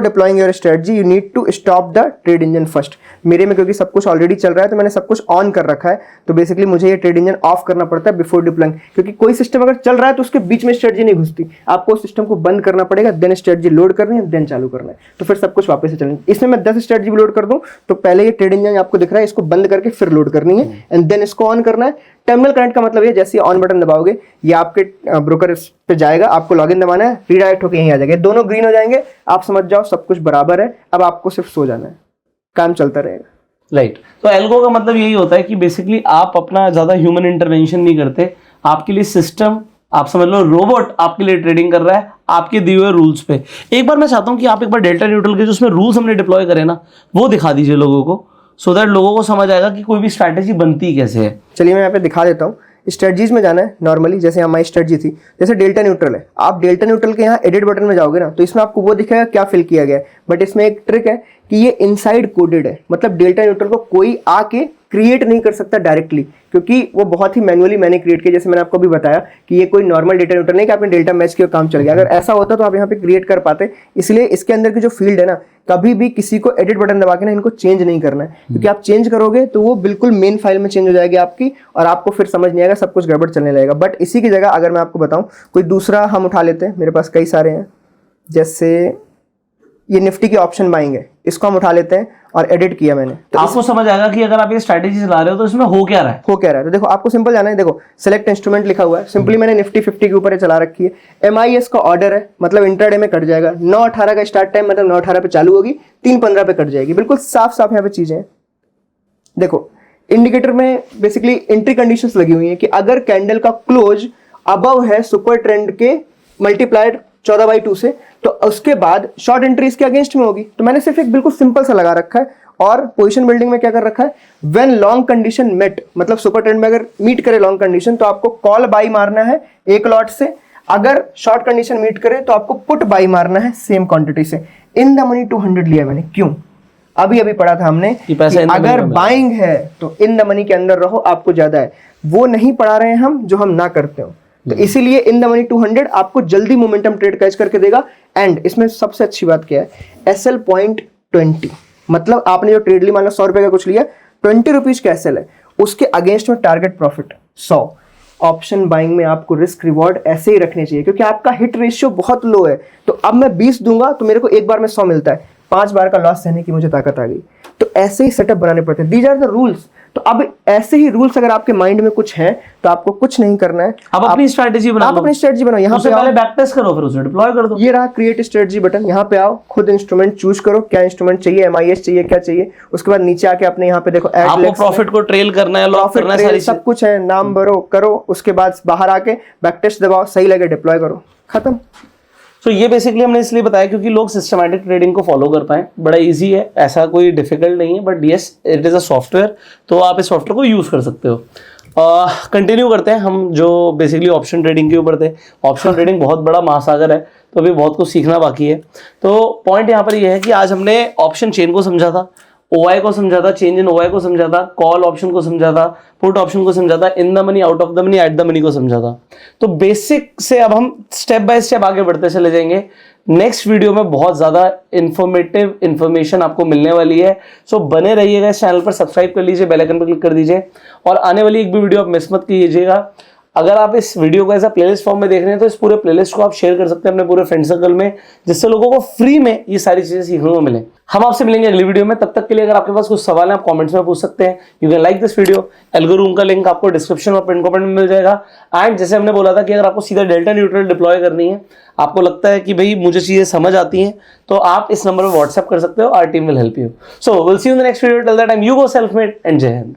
deploying your strategy you need to stop the trade engine first. मेरे में क्योंकि सब कुछ ऑलरेडी चल रहा है तो मैंने सब कुछ ऑन कर रखा है, तो बेसिकली मुझे ये ट्रेड इंजन ऑफ करना पड़ता है बिफोर डिप्लॉइंग। क्योंकि कोई सिस्टम अगर चल रहा है तो उसके बीच में स्ट्रेटजी नहीं घुसती, आपको सिस्टम को बंद करना पड़ेगा, देन स्ट्रेटजी लोड करनी है, देन चालू करना है, तो फिर सब कुछ वापस से चलेंगे। इसमें मैं 10 स्ट्रेटजी भी लोड कर दूं तो पहले ये ट्रेड इंजन आपको दिख रहा है, इसको बंद करके फिर लोड करनी है एंड देन इसको ऑन करना है। टर्मिनल करंट का मतलब ये, जैसे ऑन बटन दबाओगे ये आपके ब्रोकर पे जाएगा, आपको लॉगिन दबाना है, रीडायरेक्ट होकर यहीं आ जाएगा, दोनों ग्रीन हो जाएंगे। आप समझ जाओ सब कुछ बराबर है, अब आपको सिर्फ सो जाना है, काम चलता रहेगा। राइट। तो एल्गो का मतलब यही होता है कि बेसिकली आप अपना ज्यादा ह्यूमन इंटरवेंशन नहीं करते, आपके लिए सिस्टम, आप समझ लो रोबोट आपके लिए ट्रेडिंग कर रहा है आपके दिए हुए रूल्स पे। एक बार मैं चाहता हूं कि आप एक बार डेल्टा न्यूट्रल के जो उसमें रूल्स हमने डिप्लॉय करे ना, वो दिखा दीजिए लोगों को, सो दैट लोगों को समझ आएगा कि कोई भी स्ट्रैटेजी बनती कैसे है। चलिए मैं यहाँ पे दिखा देता हूँ। स्ट्रेटजीज में जाना है नॉर्मली, जैसे हमारी स्ट्रेटजी थी, जैसे डेल्टा न्यूट्रल है, आप डेल्टा न्यूट्रल के यहाँ एडिट बटन में जाओगे ना तो इसमें आपको वो दिखेगा क्या फिल किया गया है। बट इसमें एक ट्रिक है कि ये इनसाइड कोडेड है, मतलब डेल्टा न्यूट्रल को कोई आके क्रिएट नहीं कर सकता डायरेक्टली, क्योंकि वो बहुत ही मैनुअली मैंने क्रिएट किया। जैसे मैंने आपको भी बताया कि ये कोई नॉर्मल डेटा न्यूट्रल नहीं कि आपने डेल्टा मैच किया काम चल गया। अगर ऐसा होता तो आप यहाँ पे क्रिएट कर पाते। इसलिए इसके अंदर की जो फील्ड है ना, कभी भी किसी को एडिट बटन दबा के ना इनको चेंज नहीं करना है, क्योंकि आप चेंज करोगे तो वो बिल्कुल मेन फाइल में चेंज हो जाएगी आपकी, और आपको फिर समझ नहीं आएगा, सब कुछ गड़बड़ चलने लगेगा। बट इसी की जगह अगर मैं आपको बताऊं, कोई दूसरा हम उठा लेते हैं, मेरे पास कई सारे हैं, जैसे ये निफ्टी की ऑप्शन बाइंग है, इसको हम उठा लेते हैं और एडिट किया मैंने, तो आपको समझ आएगा कि अगर आप ये स्ट्रैटेजी चला रहे हो तो इसमें हो क्या रहा है। तो देखो आपको सिंपल जाना है, देखो सेलेक्ट इंस्ट्रूमेंट लिखा हुआ है, सिंपली मैंने निफ्टी 50 के ऊपर चला रखी है। MIS का ऑर्डर है, मतलब इंट्राडे में कट जाएगा, 9:18 का स्टार्ट टाइम, मतलब 9:18 पे चालू होगी, 3:15 पे कट जाएगी। बिल्कुल साफ साफ यहाँ पे चीजें हैं। देखो इंडिकेटर में बेसिकली एंट्री कंडीशंस लगी हुई है कि अगर कैंडल का क्लोज अबव है सुपर ट्रेंड के मल्टीप्लाइड 14/2 से, तो उसके बाद शॉर्ट एंट्री इसके अगेंस्ट में होगी। तो मैंने सिर्फ एक बिल्कुल सिंपल सा लगा रखा है। और पोजीशन बिल्डिंग में क्या कर रखा है, व्हेन लॉन्ग कंडीशन मेट, मतलब सुपर ट्रेंड में अगर मीट करे लॉन्ग कंडीशन तो आपको कॉल बाई मारना है एक लॉट से, अगर शॉर्ट कंडीशन मीट करे तो आपको पुट बाई मारना है सेम क्वांटिटी से। इन द मनी 200 लिया मैंने, क्यों, अभी पढ़ा था हमने कि अगर बाइंग है तो इन द मनी के अंदर रहो, आपको ज्यादा है। वो नहीं पढ़ा रहे हैं हम जो हम ना करते हो। तो इसीलिए इन द मनी 200 आपको जल्दी मोमेंटम ट्रेड कैच करके देगा। एंड इसमें सबसे अच्छी बात क्या है, SL पॉइंट 20, मतलब आपने जो ट्रेड ली, मान लो 100 रुपए का कुछ लिया, 20 रुपीज का SL है, उसके अगेंस्ट में टारगेट प्रॉफिट 100। ऑप्शन बाइंग में आपको रिस्क रिवॉर्ड ऐसे ही रखने चाहिए, क्योंकि आपका हिट रेशियो बहुत लो है। तो अब मैं 20 दूंगा तो मेरे को एक बार में 100 मिलता है, 5 बार का लॉस सहने की मुझे ताकत आ गई। तो ऐसे ही सेटअप बनाने पड़ते हैं, दीज आर द रूल्स। तो अब ऐसे ही रूल्स अगर आपके माइंड में कुछ है तो आपको कुछ नहीं करना है, आप अपनी स्ट्रेटजी बनाओ, आप अपनी स्ट्रेटजी बनाओ। यहाँ पे पहले बैक टेस्ट करो, फिर उसे डिप्लॉय कर दो। ये रहा क्रिएट स्ट्रेटजी बटन, यहाँ पे आओ, खुद इंस्ट्रूमेंट चूज करो, क्या इंस्ट्रूमेंट चाहिए, MIS चाहिए, क्या चाहिए। उसके बाद नीचे आके अपने यहाँ पे देखो, आपको प्रॉफिट को ट्रेल करना है, लॉक करना है, सारी सब कुछ है, नाम भरो, करो। उसके बाद बाहर आके बैक टेस्ट दबाओ, सही लगे डिप्लॉय करो, खत्म। तो ये बेसिकली हमने इसलिए बताया क्योंकि लोग सिस्टमैटिक ट्रेडिंग को फॉलो कर पाए। बड़ा इजी है, ऐसा कोई डिफिकल्ट नहीं है, but yes it is a software, तो आप इस सॉफ्टवेयर को यूज़ कर सकते हो। कंटिन्यू करते हैं हम, जो बेसिकली ऑप्शन ट्रेडिंग के ऊपर थे। ऑप्शन ट्रेडिंग बहुत बड़ा महासागर है, तो अभी बहुत कुछ सीखना बाकी है। तो पॉइंट यहाँ पर ये है कि आज हमने ऑप्शन चेन को समझा था, OI को समझा था, चेंज इन OI को समझा था, कॉल ऑप्शन को समझा था, पुट ऑप्शन को समझा था, in the money, out of the money, at the money को समझा था। तो बेसिक से अब हम स्टेप बाय स्टेप आगे बढ़ते चले जाएंगे। नेक्स्ट वीडियो में बहुत ज्यादा इंफॉर्मेटिव इंफॉर्मेशन आपको मिलने वाली है, सो बने रहिएगा इस चैनल पर, सब्सक्राइब कर लीजिए, बेल आइकन पर क्लिक कर दीजिए, और आने वाली एक भी वीडियो आप मिस मत कीजिएगा। अगर आप इस वीडियो को एज अ प्लेलिस्ट फॉर्म में देख रहे हैं तो इस पूरे प्लेलिस्ट को आप शेयर कर सकते हैं अपने पूरे फ्रेंड सर्कल में, जिससे लोगों को फ्री में ये सारी चीजें सीखने को मिले। हम आपसे मिलेंगे अगली वीडियो में, तब तक के लिए अगर आपके पास कुछ सवाल है आप कमेंट्स में पूछ सकते हैं। You can like this video, algorithm का लिंक आपको डिस्क्रिप्शन और पिन कमेंट में मिल जाएगा। एंड जैसे हमने बोला था कि अगर आपको सीधा डेल्टा न्यूट्रल डिप्लॉय करनी है, आपको लगता है कि भाई मुझे चीजें समझ आती हैं, तो आप इस नंबर पर व्हाट्सएप कर सकते हो, our team will help you. So will see you in the next video, till that time you go self made and Jai Hind.